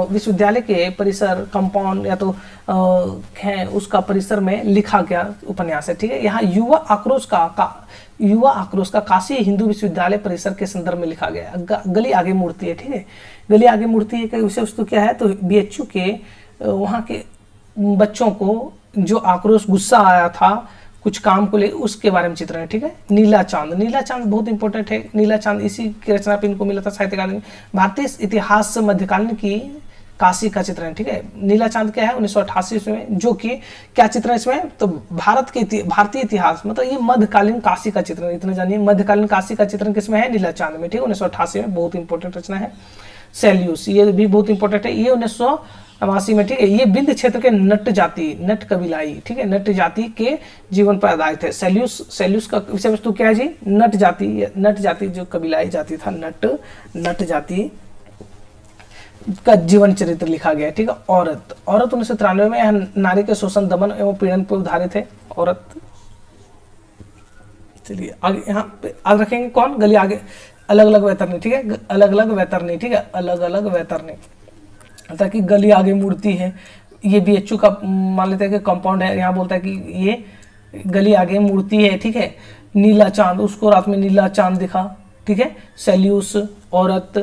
विश्वविद्यालय के परिसर, कंपाउंड, या तो हैं उसका परिसर में लिखा गया उपन्यास है, ठीक है। यहाँ युवा आक्रोश का काशी हिंदू विश्वविद्यालय परिसर के संदर्भ में लिखा गया। गली आगे मूर्ति है, ठीक है, गली आगे मूर्ति का विषय वस्तु क्या है, तो BHU के वहाँ के बच्चों को जो आक्रोश, गुस्सा आया था कुछ काम को ले, उसके बारे में चित्रण है, ठीक है। नीला चांद बहुत इंपॉर्टेंट है। नीला चांद इसी की रचना पे इनको मिला था साहित्य अकादमी। भारतीय इतिहास मध्यकालीन की काशी का चित्रण है, ठीक है। नीला चांद क्या है, 1988 में, जो कि क्या चित्रण इसमें, तो भारतीय इतिहास, मतलब ये मध्यकालीन काशी का चित्रण, इतना जानिए, मध्यकालीन काशी का चित्रण किसमें है, नीला चांद में, ठीक है, 1988 में, बहुत इंपॉर्टेंट रचना है। सेल्यूस, ये भी बहुत इंपॉर्टेंट है, ये 1989 में, ठीक है। ये विंध्य क्षेत्र के नट कबीलाई, ठीक है, नट जाति के जीवन पर आधारित है। सेल्यूस का विषय वस्तु क्या है जी, नट जाति जो कबीलाई जाति था, नट जाति का जीवन चरित्र लिखा गया है, ठीक है। औरत 1993 में नारी के शोषण, दमन एवं पीड़न पर आधारित है औरत। चलिए आगे, यहाँ पे आगे रखेंगे कौन, गली आगे, अलग अलग वैतरणी, ठीक है, अलग अलग वैतरणी, ठीक है, अलग अलग वैतरणी, ताकि गली आगे मूर्ति है, ये BHU का मान लेते हैं कि कंपाउंड है, यहाँ बोलता है कि ये गली आगे मूर्ति है, ठीक है। नीला चांद, उसको रात में नीला चांद दिखा, ठीक है। सेल्यूस, औरत,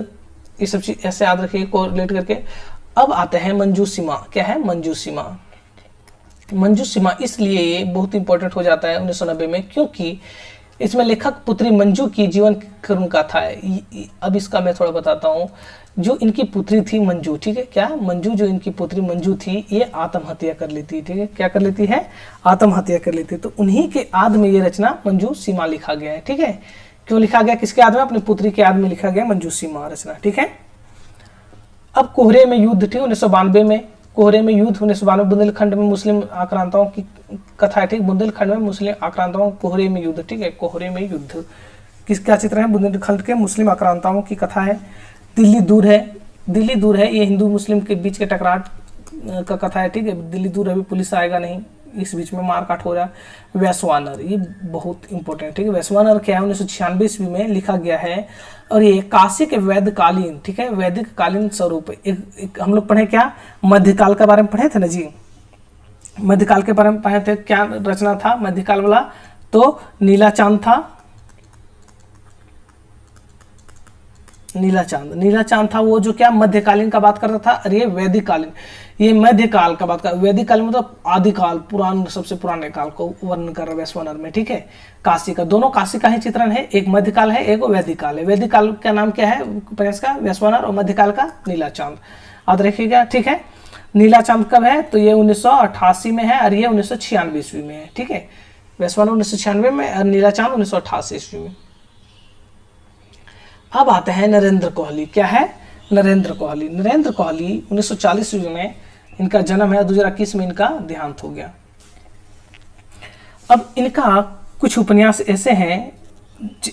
ये सब चीज ऐसे याद रखिए कोरिलेट करके। अब आते हैं मंजूसीमा। क्या है, मंजूसीमा इसलिए ये बहुत इंपॉर्टेंट हो जाता है 1990 में, क्योंकि इसमें लेखक पुत्री मंजू की जीवन क्रम कथा है। अब इसका मैं थोड़ा बताता हूँ। जो इनकी पुत्री थी मंजू, ठीक है, क्या मंजू, जो इनकी पुत्री मंजू थी, ये आत्महत्या कर लेती, ठीक है, क्या कर लेती है, आत्महत्या कर लेती। तो उन्हीं के याद में ये रचना मंजू सीमा लिखा गया है, ठीक है। क्यों लिखा गया, किसके याद में, अपनी पुत्री के याद में लिखा गया मंजू सीमा रचना, ठीक है। अब कोहरे में युद्ध, ठीक, 1992 में कोहरे में युद्ध 1992, बुंदेलखंड में मुस्लिम आक्रांताओं की कथा है, ठीक, बुंदेलखंड में मुस्लिम आक्रांताओं कोहरे में युद्ध, ठीक है, कोहरे में युद्ध किसका चित्र है, बुंदेलखंड के मुस्लिम आक्रांताओं की कथा है। दिल्ली दूर है, दिल्ली दूर है, ये हिंदू मुस्लिम के बीच के टकराव का कथा है, ठीक है, दिल्ली दूर अभी पुलिस आएगा नहीं, इस बीच में मारकाट हो रहा है। वैश्वानर, ये बहुत इंपॉर्टेंट, ठीक है, वैश्वानर क्या है, 1996 ईस्वी में लिखा गया है और ये काशी के वैदिककालीन, ठीक है, वैदिक कालीन स्वरूप एक हम लोग पढ़े क्या, मध्यकाल के बारे में पढ़े थे ना जी, मध्यकाल के बारे में पढ़े थे, क्या रचना था मध्यकाल वाला, तो नीला चांद था, नीला चांद, नीला चांद था वो जो क्या मध्यकालीन का बात करता था, और ये वैदिक कालीन, ये मध्यकाल का बात कर, वैदिक काल मतलब आदिकाल, पुरान, सबसे पुराने काल को वर्णन कर रहा है वैश्वानर में, ठीक है। काशी का, दोनों काशी का ही चित्रण है, एक मध्यकाल है, एक वैदिक काल है। वैदिक काल का नाम क्या है प्रयास का, वैश्वानर, और मध्यकाल का नीला चांद, याद रखिएगा, ठीक है। नीला चांद कब है, तो ये 1988 में है और ये 1996 ईस्वी में है, ठीक है। वैश्वानर 1996 में और नीला चांद 1988 ईस्वी में। अब आते हैं नरेंद्र कोहली, क्या है, नरेंद्र कोहली। नरेंद्र कोहली 1940 ईस्वी में इनका जन्म है, 2021 में इनका देहांत हो गया। अब इनका कुछ उपन्यास ऐसे हैं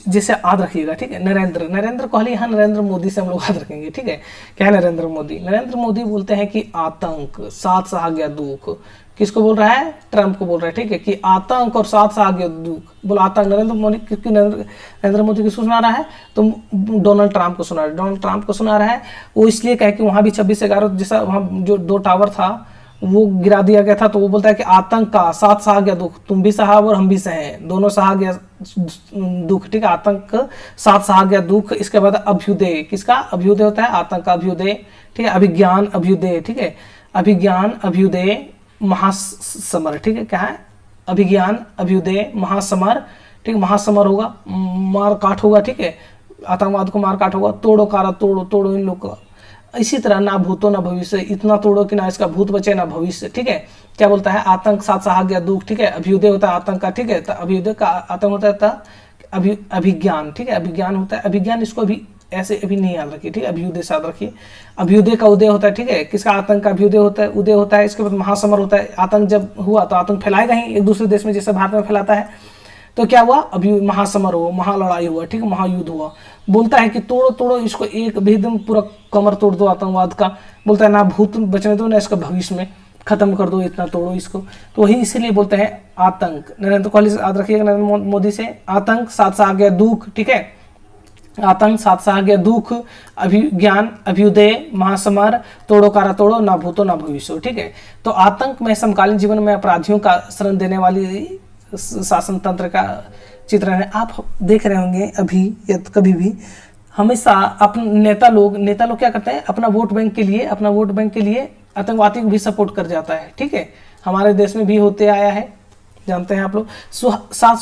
जिसे याद रखिएगा, ठीक है। नरेंद्र, नरेंद्र कोहली, यहाँ नरेंद्र मोदी से हम लोग याद रखेंगे, ठीक है। क्या है नरेंद्र मोदी, नरेंद्र मोदी बोलते हैं कि आतंक साथ सहा गया दुख, किसको बोल रहा है, ट्रंप को बोल रहा है, ठीक है, कि आतंक और साथ सहा गया दुख, बोलो आतंक नरेंद्र मोदी, क्योंकि नरेंद्र मोदी किसको सुना रहा है, तो डोनाल्ड ट्रंप को सुना रहा है, डोनाल्ड ट्रंप को सुना रहा है। वो इसलिए कहे कि वहाँ भी 26/11 जैसा वहाँ जो 2 टावर था वो गिरा दिया गया था, तो वो बोलता है कि आतंक का साथ सहा गया दुख, तुम भी सहा और हम भी सहे, दोनों सहा गया दुख, ठीक है, आतंक साथ सहा गया दुख। इसके बाद अभ्युदय, किसका अभ्युदय होता है, आतंक का अभ्युदय, ठीक है, अभिज्ञान अभ्युदय, ठीक है, अभिज्ञान अभ्युदय महासमर, ठीक है, क्या है, अभिज्ञान अभ्युदय महासमर, ठीक, महासमर होगा, मारकाट होगा, ठीक है, आतंकवाद को मारकाट होगा, तोड़ो कारा तोड़ो, तोड़ो इन लोग को। इसी तरह ना भूतो ना भविष्य, इतना तोड़ो कि ना इसका भूत बचे ना भविष्य, ठीक है। क्या बोलता है, आतंक साथ सहा गया दुख, ठीक है, अभ्युदय होता है आतंक का, ठीक है, तो अभ्युदय का आतंक होता है अभिज्ञान, ठीक है, अभिज्ञान होता है, अभिज्ञान इसको अभी ऐसे अभी नहीं याद रखिए, ठीक है, अभ्युदय से याद रखिए। अभ्युदय का उदय होता है, ठीक है, किसका, आतंक का अभ्युदय होता है, उदय होता है। इसके बाद महासमर होता है, आतंक जब हुआ तो आतंक फैलाएगा ही एक दूसरे देश में, जैसे भारत में फैलाता है, तो क्या हुआ, अभी महासमर हुआ, महालड़ाई हुआ, ठीक है, महायुद्ध हुआ। बोलता है कि तोड़ो तोड़ो इसको, एक भी एकदम पूरा कमर तोड़ दो आतंकवाद का, बोलता है ना भूत बचने दो ना इसका भविष्य में, खत्म कर दो, इतना तोड़ो इसको। तो वही इसीलिए बोलते हैं आतंक। नरेंद्र कोहली से याद रखिएगा, नरेंद्र मोदी से, आतंक साथ सहा गया दुख, ठीक है, आतंक साथ सहा गया दुख, अभिज्ञान अभ्युदय महासमर, तोड़ो कारा तोड़ो, ना भूतो ना भविष्य, ठीक है। तो आतंक में समकालीन जीवन में अपराधियों का शरण देने वाली शासन तंत्र का चित्रण है। आप देख रहे होंगे अभी या तो कभी भी, हमेशा अपने नेता लोग क्या करते हैं, अपना वोट बैंक के लिए आतंकवादी को भी सपोर्ट कर जाता है, ठीक है, हमारे देश में भी होते आया है, जानते हैं आप लोग। साथ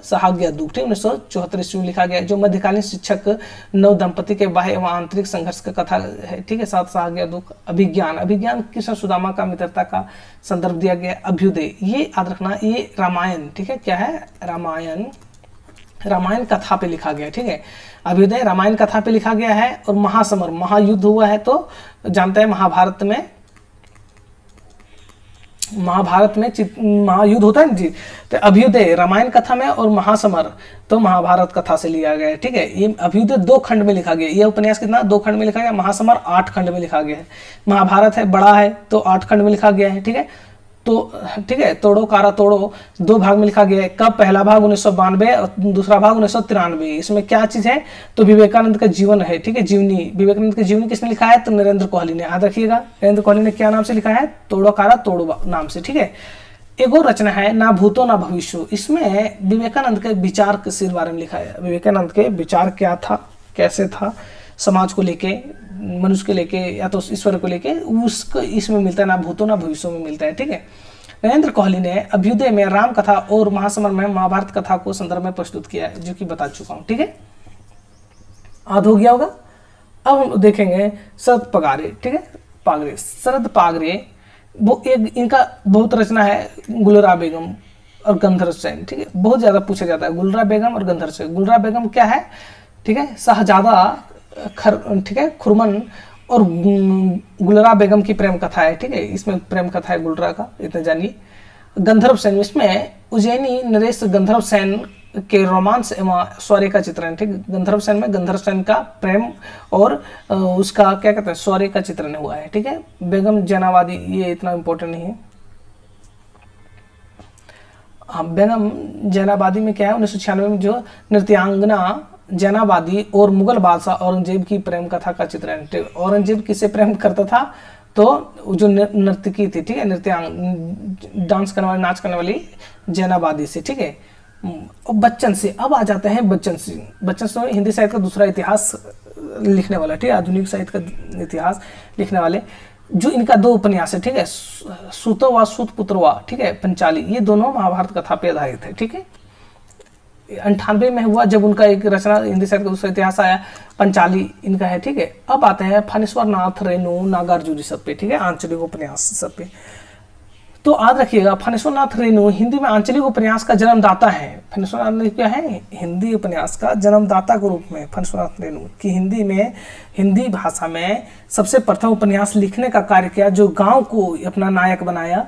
सहा गया दुख, ठीक, 1974 ईस्वी में लिखा गया, जो मध्यकालीन शिक्षक नव दंपति के बाह्य एवं आंतरिक संघर्ष का कथा है, ठीक है, साथ सहा गया दुख। अभिज्ञान कृष्ण सुदामा का मित्रता का संदर्भ दिया गया। अभ्युदय, ये याद रखना, ये रामायण, ठीक है, क्या है, रामायण कथा पे लिखा गया, ठीक है, अभ्युदय रामायण कथा पे लिखा गया है। और महासमर, महायुद्ध हुआ है, तो जानते हैं महाभारत में महायुद्ध होता है ना जी, तो अभ्युदय रामायण कथा में और महासमर तो महाभारत कथा से लिया गया है, ठीक है। ये अभ्युदय 2 खंड में लिखा गया, ये उपन्यास कितना 2 खंड में लिखा गया, महासमर 8 खंड में लिखा गया है। महाभारत है बड़ा है तो 8 खंड में लिखा गया है, ठीक है। तो ठीक है, तोड़ो कारा तोड़ो 2 भाग में लिखा गया है। कब, पहला भाग 1992 और दूसरा भाग 1993। इसमें क्या चीज है, तो विवेकानंद का जीवन है, ठीक है, जीवनी। विवेकानंद की जीवनी किसने लिखा है, तो नरेंद्र कोहली ने, याद रखिएगा, नरेंद्र कोहली ने क्या नाम से लिखा है, तोड़ो कारा तोड़ो नाम से, ठीक है। एक और रचना है ना भूतो ना भविष्य, इसमें विवेकानंद के विचार के बारे में लिखा है। विवेकानंद के विचार क्या था, कैसे था, समाज को लेके, मनुष्य को लेके या तो ईश्वर को लेके, उसको इसमें मिलता है, ना भूतो ना भविष्य में मिलता है, ठीक है। नरेंद्र कोहली ने अभ्युदय में राम कथा और महासमर में महाभारत कथा को संदर्भ में प्रस्तुत किया है, जो कि बता चुका हूं, ठीक है, याद हो गया होगा। अब हम देखेंगे शरद पागरे, ठीक है, पागरे, शरद पागरे, वो एक इनका बहुत रचना है, गुलरा बेगम और गंधर्व सेन, ठीक है, बहुत ज्यादा पूछा जाता है, गुलरा बेगम और गंधर्व सेन। गुलरा बेगम क्या है, ठीक है, शाहजादा ठीक है, खुरमन और गुलरा बेगम की प्रेम कथा है, ठीक है, इसमें प्रेम कथा है गुलरा का, इतना जानिए। गंधर्व सेन, इसमें उज्जैनी नरेश गंधर्व सेन के रोमांस एवं शौर्य का चित्रण, ठीक, गंधर्व सेन में गंधर्व सेन का प्रेम और उसका क्या कहते हैं शौर्य का चित्रण हुआ है, ठीक है। बेगम जनावादी, ये इतना इम्पोर्टेंट नहीं है। हाँ, बेगम जैनाबादी में क्या है, 1996 में जो नृत्यांगना जैनाबादी और मुगल बादशाह औरंगजेब की प्रेम कथा का चित्रण। औरंगजेब किससे प्रेम करता था, तो जो नर्तकी थी, ठीक है, नृत्यांग डांस करने वाली, नाच करने वाली जैनाबादी से, ठीक है। और बच्चन से, अब आ जाते हैं बच्चन सिंह। बच्चन सिंह हिंदी साहित्य का दूसरा इतिहास लिखने वाला, ठीक है, आधुनिक साहित्य का इतिहास लिखने वाले। जो इनका 2 उपन्यास है, ठीक है, सूतवा सूत पुत्रवा, ठीक है, पंचाली, ये दोनों महाभारत कथा पे आधारित है, ठीक है। 98 में हुआ जब उनका एक रचना हिंदी साहित्य का दूसरा इतिहास आया, पंचाली इनका है, ठीक है। अब आते हैं फणीश्वर नाथ रेणु नागार्जुन सब पे, ठीक है, आंचलिक उपन्यास सब पे। तो याद रखिएगा, फणीश्वर नाथ रेणु हिंदी में आंचलिक उपन्यास का जन्मदाता है। फणीश्वर नाथ क्या है, हिंदी उपन्यास का जन्मदाता के रूप में फणीश्वर नाथ रेणु की हिंदी भाषा में सबसे प्रथम उपन्यास लिखने का कार्य किया, जो गांव को अपना नायक बनाया,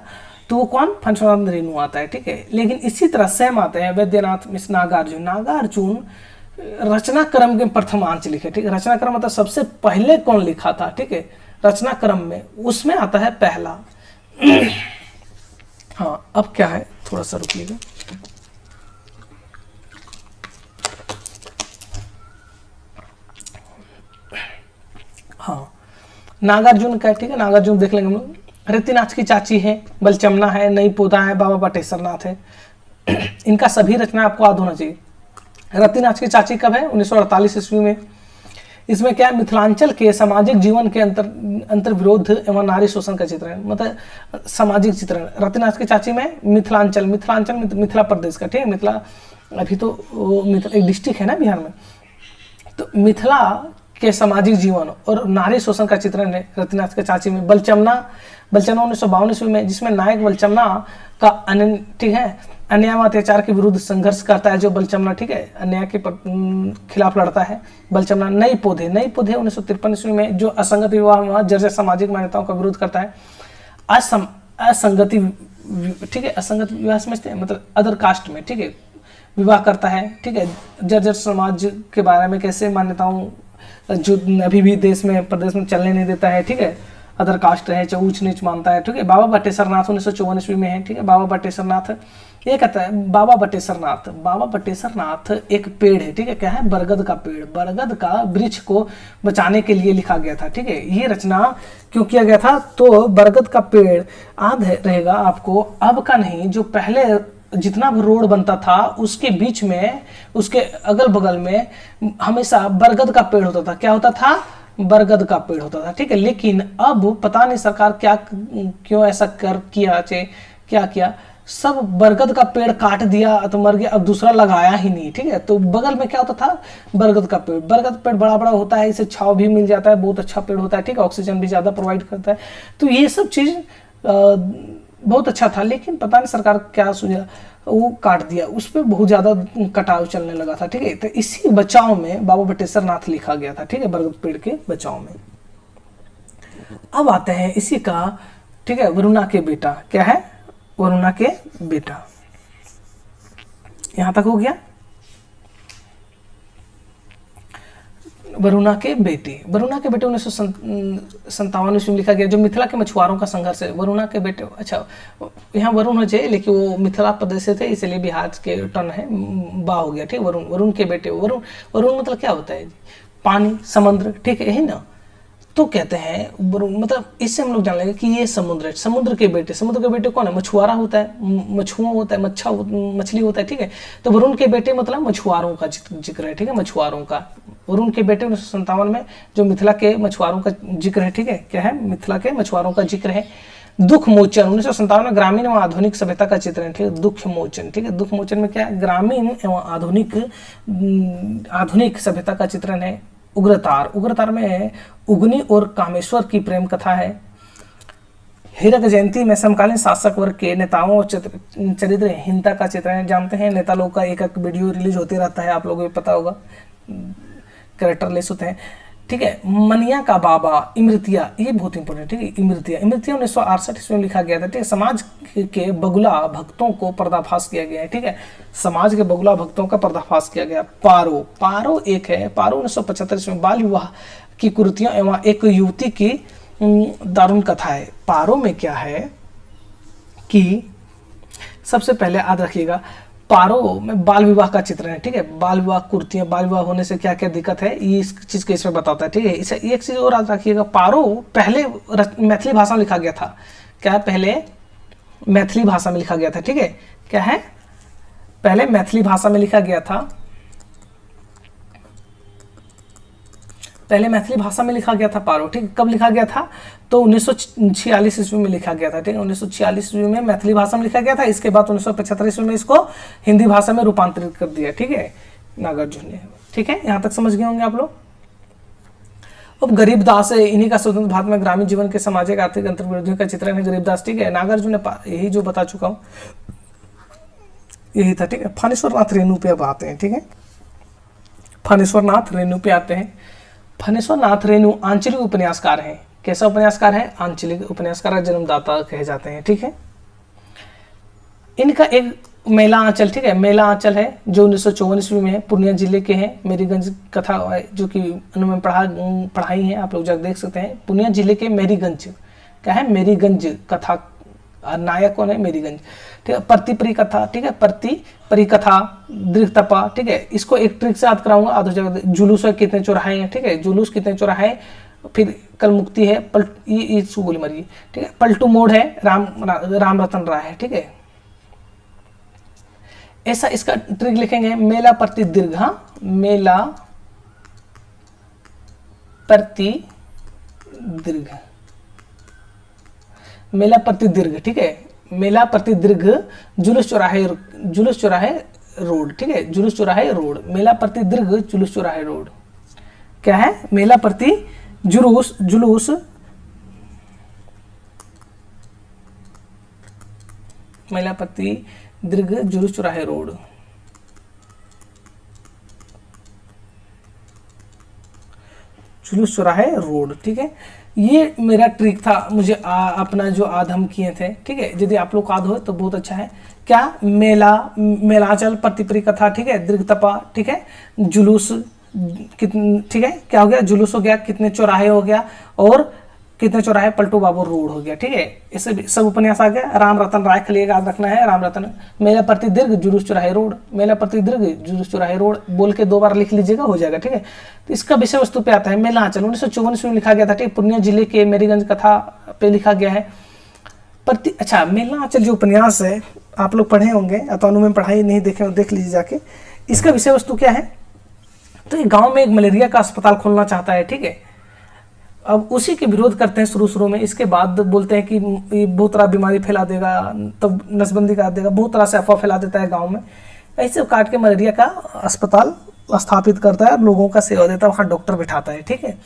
तो वो कौन, फणीश्वर नाथ रेणु आता है, ठीक है। लेकिन इसी तरह सेम आते हैं वैद्यनाथ मिश्र नागार्जुन रचना क्रम के प्रथम आंचलिक है, ठीक है। रचना क्रम मतलब सबसे पहले कौन लिखा था, ठीक है, रचना क्रम में, उसमें आता है पहला। हाँ, अब क्या है, थोड़ा सा रुकिएगा। हाँ, नागार्जुन का, ठीक है, नागार्जुन देख लेंगे हम लोग। रतिनाथ की चाची है, बलचमना है, नई पोधा है, बाबा बटेश्वर नाथ है। इनका सभी रचना आपको याद होना चाहिए। रतिनाथ की चाची कब है, 1948 ईस्वी में। इसमें क्या है, मिथिलांचल के सामाजिक जीवन के अंतर विरोध एवं नारी शोषण का चित्रण, मतलब सामाजिक चित्रण। रतिनाथ की चाची में मिथिलांचल मिथिला प्रदेश का, ठीक है, मिथिला अभी तो मिथिला एक डिस्ट्रिक्ट है ना बिहार में, तो मिथिला के सामाजिक जीवन और नारी शोषण का चित्रण है रतिनाथ के चाची में। बलचमना 1952 ईस्वी में, जिसमें नायक बलचमना का ठीक है, अन्याय व अत्याचार के विरुद्ध संघर्ष करता है जो बलचमना, ठीक है, अन्याय के खिलाफ लड़ता है बलचमना। नई पौधे 1953 ईस्वी में, जो असंगत विवाह में जर्जर सामाजिक मान्यताओं का विरोध करता है। असंगति, ठीक है, असंगत विवाह समझते हैं, मतलब अदर कास्ट में, ठीक है, विवाह करता है, ठीक है। जर्जर समाज के बारे में कैसे मान्यताओं जो अभी भी देश में प्रदेश में चलने नहीं देता है, ठीक है, अदर कास्ट है, चाहे ऊंच नीच मानता है, ठीक है। बाबा बटेश्वर नाथ 1954 ईस्वी में है, ठीक है। बाबा बटेश्वर नाथ ये कहता है, बाबा बटेश्वर नाथ एक पेड़ है, ठीक है, क्या है, बरगद का पेड़, बरगद का वृक्ष को बचाने के लिए लिखा गया था, ठीक है। ये रचना क्यों किया गया था, तो बरगद का पेड़ याद रहेगा आपको, अब का नहीं, जो पहले जितना भी रोड बनता था उसके बीच में, उसके अगल बगल में हमेशा बरगद का पेड़ होता था। क्या होता था, बरगद का पेड़ होता था, ठीक है। लेकिन अब पता नहीं सरकार क्यों ऐसा क्या किया, सब बरगद का पेड़ काट दिया तो मर गया, अब दूसरा लगाया ही नहीं, ठीक है। तो बगल में क्या होता था, बरगद का पेड़। बरगद पेड़ बड़ा बड़ा होता है, इसे छाव भी मिल जाता है, बहुत अच्छा पेड़ होता है, ठीक है, ऑक्सीजन भी ज्यादा प्रोवाइड करता है। तो ये सब चीज बहुत अच्छा था, लेकिन पता नहीं सरकार क्या सुझा, वो काट दिया, उस पर बहुत ज्यादा कटाव चलने लगा था, ठीक है। तो इसी बचाव में बाबा बटेश्वर नाथ लिखा गया था, ठीक है, बरगद पेड़ के बचाव में। अब आते हैं इसी का, ठीक है, वरुणा के बेटा, क्या है, वरुणा के बेटा, यहां तक हो गया। वरुणा के बेटे 1957 ईस्वी में लिखा गया, जो मिथिला के मछुआरों का संघर्ष है। वरुणा के बेटे, अच्छा यहाँ वरुण हो जाए, लेकिन वो मिथिला प्रदेश से थे, इसलिए बिहार के टर्न है, बा हो गया, ठीक। वरुण के बेटे, वरुण मतलब क्या होता है, पानी, समुद्र, ठीक है, यही ना। तो कहते हैं मतलब इससे हम लोग जान लेंगे कि ये समुद्र है, समुद्र के बेटे कौन है, मछुआरा होता है, मछुआ होता है, मछली होता है, ठीक है। तो वरुण के बेटे मतलब मछुआरों का जिक्र है, ठीक है, मछुआरों का। वरुण के बेटे 1957 में जो मिथिला के मछुआरों का जिक्र है, ठीक है, क्या है, मिथिला के मछुआरों का जिक्र है। दुख मोचन 1957 में ग्रामीण एवं आधुनिक सभ्यता का चित्रण, ठीक है, दुख मोचन, ठीक है। दुख मोचन में क्या है, ग्रामीण एवं आधुनिक सभ्यता का चित्रण है। उग्रतार में उगनी और कामेश्वर की प्रेम कथा है। हीरक जयंती में समकालीन शासक वर्ग के नेताओं और चरित्रहीनता का चित्रण, जानते हैं नेता लोग का एक वीडियो रिलीज होते रहता है, आप लोगों को पता होगा, कैरेक्टर लेस होते हैं। ठीक है। मनिया का बाबा, इमरतिया, ये बहुत इंपॉर्टेंट, ठीक है। इमरतिया 1968 ईस्वी में लिखा गया था, ठीक है। समाज के बगुला भक्तों को पर्दाफाश किया गया है, ठीक है। समाज के बगुला भक्तों का पर्दाफाश किया गया। पारो, पारो एक है, पारो 1975 ईस्वी में बाल विवाह की कुरीतियों एवं एक युवती की दारुण कथा है। पारो में क्या है कि सबसे पहले याद रखिएगा, पारो में बाल विवाह का चित्र है, ठीक है। बाल विवाह कुर्तियां, बाल विवाह होने से क्या क्या दिक्कत है, ये इस चीज के इसमें बताता है, ठीक है। इसे एक चीज और याद रखिएगा, पारो पहले मैथिली भाषा में लिखा गया था। क्या, पहले मैथिली भाषा में लिखा गया था, ठीक है। क्या है, पहले मैथिली भाषा में लिखा गया था, पहले मैथिली भाषा में लिखा गया था पारो, ठीक है। कब लिखा गया था, तो 1946 ईस्वी में लिखा गया था, ठीक है। 1946 ईस्वी में मैथिली भाषा में लिखा गया था। इसके बाद 1975 ईस्वी में इसको हिंदी भाषा में रूपांतरित कर दिया, ठीक है, नागार्जुन ने, ठीक है। यहाँ तक समझ गए होंगे आप लोग। अब गरीबदास है, इन्हीं का स्वतंत्र भारत में ग्रामीण जीवन के सामाजिक आर्थिक अंतर्विरोधियों का चित्रण है गरीबदास, ठीक है। नागार्जुन ने यही जो बता चुका हूँ यही था, ठीक है। फणीश्वर नाथ रेणु पे अब आते हैं, ठीक है। फणीश्वर नाथ रेणु पे आते हैं। फणीश्वर नाथ रेणु आंचलिक उपन्यासकार हैं। कैसा उपन्यासकार है, आंचलिक उपन्यासकार, जन्मदाता कहे जाते हैं, ठीक है। इनका एक मेला आंचल, ठीक है, मेला आंचल है जो 1954 ईस्वी में है, पूर्णिया जिले के हैं। मेरीगंज कथा जो कि उन्होंने पढ़ाई है, आप लोग जाकर देख सकते हैं। पूर्णिया जिले के मेरीगंज, क्या है, मेरीगंज कथा, नायक कौन है, मेरीगंज, ठीक है। प्रति परिकथा, ठीक है, प्रति परिकथा, दीर्घतपा, ठीक है। इसको एक ट्रिक से याद कराऊंगा, आधो जगह जुलूस है कितने चौराहे हैं, ठीक है, जुलूस कितने चौराहे, फिर कल मुक्ति है, ये गोली मरी, ठीक है। पलटू मोड़ है, राम रतन राय है, ठीक है। ऐसा इसका ट्रिक लिखेंगे, मेला प्रति दीर्घ, मेला प्रति दीर्घ, मेला प्रति दीर्घ, ठीक है। मेला प्रति दीर्घ जुलूस चौराहे रोड, ठीक है, जुलूस चौराहे रोड, मेला प्रति दीर्घ जुलूस चौराहे रोड। क्या है, मेला प्रति जुलूस मेला प्रति दीर्घ जुलूस चौराहे रोड। जुलूस चौराहे रोड, ठीक है। ये मेरा ट्रिक था, मुझे अपना जो आधम किए थे, ठीक है। यदि आप लोग याद हो तो बहुत अच्छा है। क्या, मेलाचल प्रतिपरी कथा, ठीक है, दीर्घतपा, ठीक है, जुलूस कितने, ठीक है, क्या हो गया, जुलूस हो गया, कितने चौराहे हो गया, और कितने चौराहे, पलटू बाबू रोड हो गया, ठीक है। इससे सब उपन्यास आ गया। राम रतन राय के लिए याद रखना है, राम रतन, मेला प्रति दीर्घ जुलूस चौराहे रोड, मेला प्रति दीर्घ जुलूस चौराहे रोड बोल के 2 बार लिख लीजिएगा, हो जाएगा, ठीक है। तो इसका विषय वस्तु पे आता है, मेला आंचल 1954 में लिखा गया था, ठीक है। पूर्णिया जिले के मेरीगंज कथा पे लिखा गया है। अच्छा, मेला आंचल जो उपन्यास है आप लोग पढ़े होंगे, अतनु में पढ़ाई नहीं देखे, देख लीजिए जाके। इसका विषय वस्तु क्या है, तो एक गाँव में एक मलेरिया का अस्पताल खोलना चाहता है, ठीक है। अब उसी के विरोध करते हैं शुरू में, इसके बाद बोलते हैं कि ये बहुत तरह बीमारी फैला देगा, तब नसबंदी करा देगा, बहुत तरह से अफवाह फैला देता है गांव में। ऐसे काट के मलेरिया का अस्पताल स्थापित करता है, लोगों का सेवा देता है, वहाँ डॉक्टर बिठाता है, ठीक है।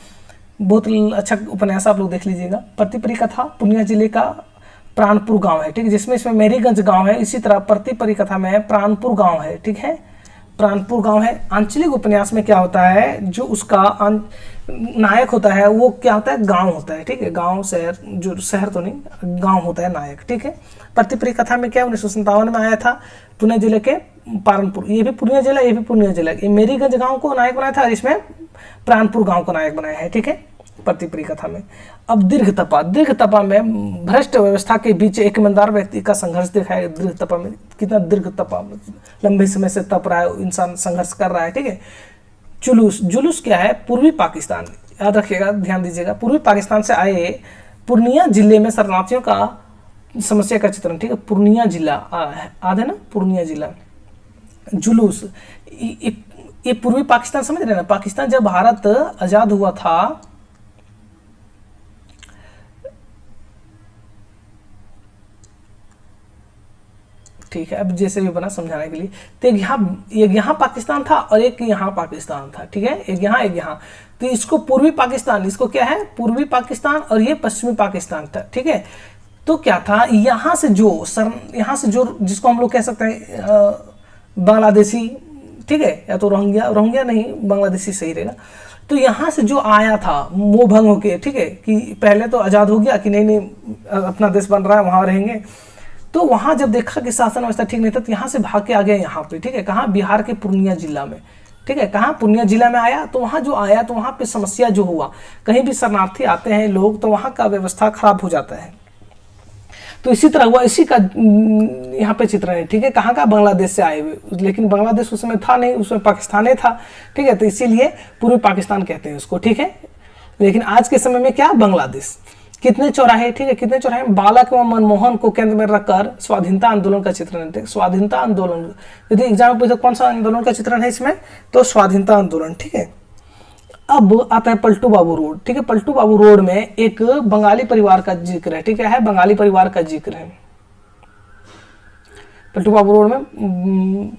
बहुत अच्छा उपन्यास आप लोग देख लीजिएगा। प्रतिपरी कथा पूर्णिया जिले का प्राणपुर गाँव है, ठीक है, जिसमें इसमें मेरीगंज गाँव है। इसी तरह प्रतिपरी कथा में प्राणपुर गाँव है, ठीक है, प्राणपुर गांव है। आंचलिक उपन्यास में क्या होता है, जो उसका नायक होता है वो क्या होता है, गांव होता है, ठीक है, गांव शहर, जो शहर तो नहीं, गांव होता है नायक, ठीक है। प्रतिपरी कथा में क्या 1957 में आया था, पुणे जिले के पारणपुर, ये भी पूर्णिया जिला, ये भी पूर्णिया जिला, ये मेरीगंज गांव को नायक बनाया था, और इसमें प्राणपुर गांव को नायक बनाया है, ठीक है, प्रतिपरी कथा में। अब दीर्घतपा में भ्रष्ट व्यवस्था के बीच एक ईमानदार व्यक्ति का संघर्ष दिखाया। दीर्घतपा में कितना दीर्घतपा, लंबे समय से तप रहा है इंसान, संघर्ष कर रहा है, ठीक है। जुलूस क्या है, पूर्वी पाकिस्तान, याद रखिएगा, ध्यान दीजिएगा, पूर्वी पाकिस्तान से आए पूर्णिया जिले में शरणार्थियों का समस्या का चित्रण, ठीक है। पूर्णिया जिला आधे ना, पूर्णिया जिला। जुलूस, ये पूर्वी पाकिस्तान समझ रहे ना, पाकिस्तान जब भारत आजाद हुआ था, ठीक है, अब जैसे भी बना समझाने के लिए, तो एक यहाँ पाकिस्तान था और एक यहाँ पाकिस्तान था, ठीक है, एक यहाँ। तो इसको पूर्वी पाकिस्तान, इसको क्या है, पूर्वी पाकिस्तान, और ये पश्चिमी पाकिस्तान था, ठीक है। तो क्या था, यहाँ से जो जिसको हम लोग कह सकते हैं बांग्लादेशी, ठीक है, या तो रोहिंग्या, रोहिंग्या नहीं बांग्लादेशी सही रहेगा। तो यहाँ से जो आया था मोह भंग होके, ठीक है, कि पहले तो आज़ाद हो गया कि नहीं नहीं अपना देश बन रहा है वहाँ रहेंगे, तो वहाँ जब देखा कि शासन व्यवस्था ठीक नहीं था तो यहाँ से भाग के आ गया यहाँ पे, ठीक है, कहाँ, बिहार के पूर्णिया जिला में, ठीक है, कहाँ, पूर्णिया जिला में आया। तो वहाँ जो आया तो वहाँ पे समस्या जो हुआ, कहीं भी शरणार्थी आते हैं लोग तो वहाँ का व्यवस्था खराब हो जाता है। तो इसी तरह हुआ, इसी का यहाँ पे चित्रण है, ठीक है, कहाँ का, बांग्लादेश से आए हुए, लेकिन बांग्लादेश उस समय था नहीं, उसमें पाकिस्तान ही था, ठीक है, तो इसीलिए पूर्वी पाकिस्तान कहते हैं उसको, ठीक है। लेकिन आज के समय में क्या, बांग्लादेश। कितने चौराहे, ठीक है, कितने चौराहे, बालक एवं मनमोहन को केंद्र में रखकर स्वाधीनता आंदोलन का चित्रण है। स्वाधीनता आंदोलन, यदि एग्जाम में पूछे कौन सा आंदोलन का चित्रण है इसमें, तो स्वाधीनता आंदोलन, ठीक है। अब आता है पलटू बाबू रोड, ठीक है, पलटू बाबू रोड में एक बंगाली परिवार का जिक्र है, ठीक है, बंगाली परिवार का जिक्र है। पलटू बाबू रोड में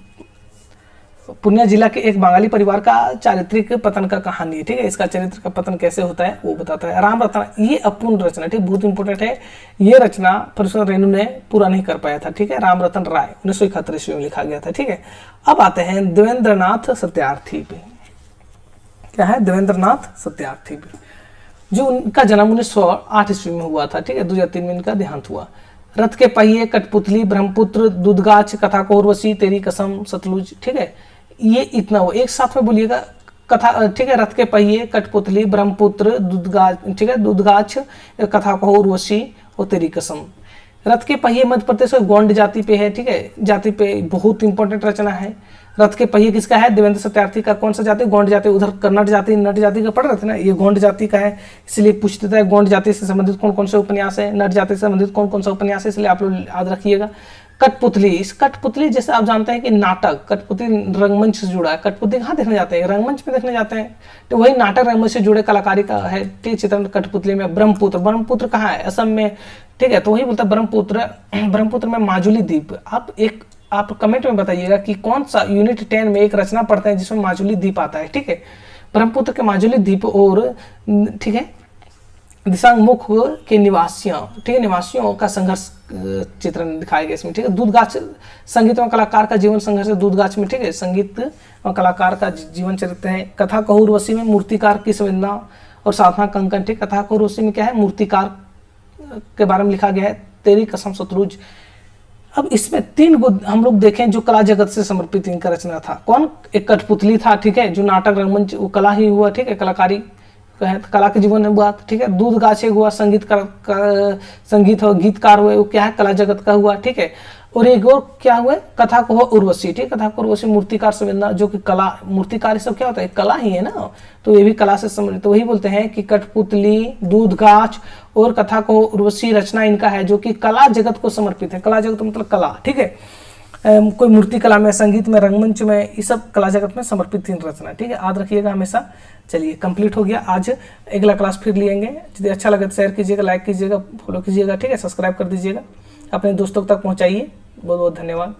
पूर्णिया जिला के एक बंगाली परिवार का चारित्रिक पतन का कहानी है, ठीक है, इसका चरित्र का पतन कैसे होता है वो बताता है। राम रत्न, ये अपूर्ण रचना, ठीक, बहुत इंपॉर्टेंट है ये रचना, प्रोफेसर रेणु ने पूरा नहीं कर पाया था, ठीक है, राम रतन राय 1971 ईस्वी में लिखा गया था, ठीक है। अब आते हैं देवेंद्रनाथ सत्यार्थी पे, क्या है, देवेंद्रनाथ सत्यार्थी पे, जो उनका जन्म 1908 ईस्वी में हुआ था, ठीक है, 2003 में इनका देहांत हुआ। रथ के पहिए, कठपुतली, ब्रह्मपुत्र, दूधगाछ, कथा को उर्वशी, तेरी कसम, सतलुज, ठीक है, ये इतना हो, एक साथ में बोलिएगा, कथा, ठीक है, रथ के पहिए, कठपुतली, ब्रह्मपुत्र, दूधगाछ, ठीक है, दूधगाछ, कथा को उर्वशी और तेरी कसम। रथ के पहिए मध्य प्रदेश में गोंड जाति पे है, ठीक है, जाति पे बहुत इंपॉर्टेंट रचना है। रथ के पहिए किसका है, देवेंद्र सत्यार्थी का। कौन सा जाति, गोंड जाति। उधर कन्नड़ जाति, नट जाति का पढ़ रहे थे ना, ये गोंड जाति का है, इसलिए पूछ देता है गोंड जाति से संबंधित कौन कौन से उपन्यास है, नट जाति से संबंधित कौन कौन सा उपन्यास है, इसलिए आप लोग याद रखिएगा। कठपुतली, इस कठपुतली जैसे आप जानते हैं कि नाटक, कठपुतली रंगमंच से जुड़ा है। कठपुतली कहाँ देखने जाते हैं, रंगमंच में देखने जाते हैं, तो वही नाटक रंगमंच से जुड़े कलाकारी का है, ठीक, चित्रण कठपुतली में। ब्रह्मपुत्र, ब्रह्मपुत्र कहाँ है, असम में, ठीक है, तो वही बोलता है ब्रह्मपुत्र। ब्रह्मपुत्र में माजुली द्वीप। आप कमेंट में बताइएगा कि कौन सा यूनिट 10 में एक रचना पढ़ते हैं जिसमें माजुली द्वीप आता है, ठीक है, ब्रह्मपुत्र के माजुली द्वीप और, ठीक है, दिशांगमुख के निवासियों, ठीक है, निवासियों का संघर्ष चित्रण दिखाया गया इसमें, ठीक है। दूधगाछ, संगीत एवं कलाकार का जीवन संघर्ष है दूधगाछ में, ठीक है, संगीत और कलाकार का जीवन चरित्र है। कथा को उर्वशी में मूर्तिकार की संवेदना और साधना कंकन, ठीक, कथा को उर्वशी में क्या है, मूर्तिकार के बारे में लिखा गया है। तेरी कसम, शत्रुज। अब इसमें 3 गो हम लोग देखें जो कला जगत से समर्पित इनका रचना था। कौन, एक कठपुतली था, ठीक है, जो नाटक रंगमंच वो कला ही हुआ, ठीक है, कलाकारी कला के जीवन में हुआ, ठीक है। दूधगाछ हुआ, संगीत और गीतकार हुए, वो क्या है, कला जगत का हुआ, ठीक है। और एक और क्या हुआ, कथा को उर्वशी, ठीक, कथा को उर्वशी मूर्तिकार संवेदना, जो कि कला, मूर्तिकार सब क्या होता है, कला ही है ना, तो ये भी कला से संबंधित। तो वही बोलते हैं कि कठपुतली, दूधगाछ और कथा को उर्वशी रचना इनका है जो कि कला जगत को समर्पित है। कला जगत मतलब कला, ठीक है, कोई मूर्ति कला में, संगीत में, रंगमंच में, ये सब कला जगत में समर्पित 3 रचना, ठीक है, याद रखिएगा हमेशा। चलिए कंप्लीट हो गया आज, अगला क्लास फिर लेंगे। यदि अच्छा लगे तो शेयर कीजिएगा, लाइक कीजिएगा, फॉलो कीजिएगा, ठीक है, सब्सक्राइब कर दीजिएगा, अपने दोस्तों तक पहुंचाइए। बहुत बहुत धन्यवाद।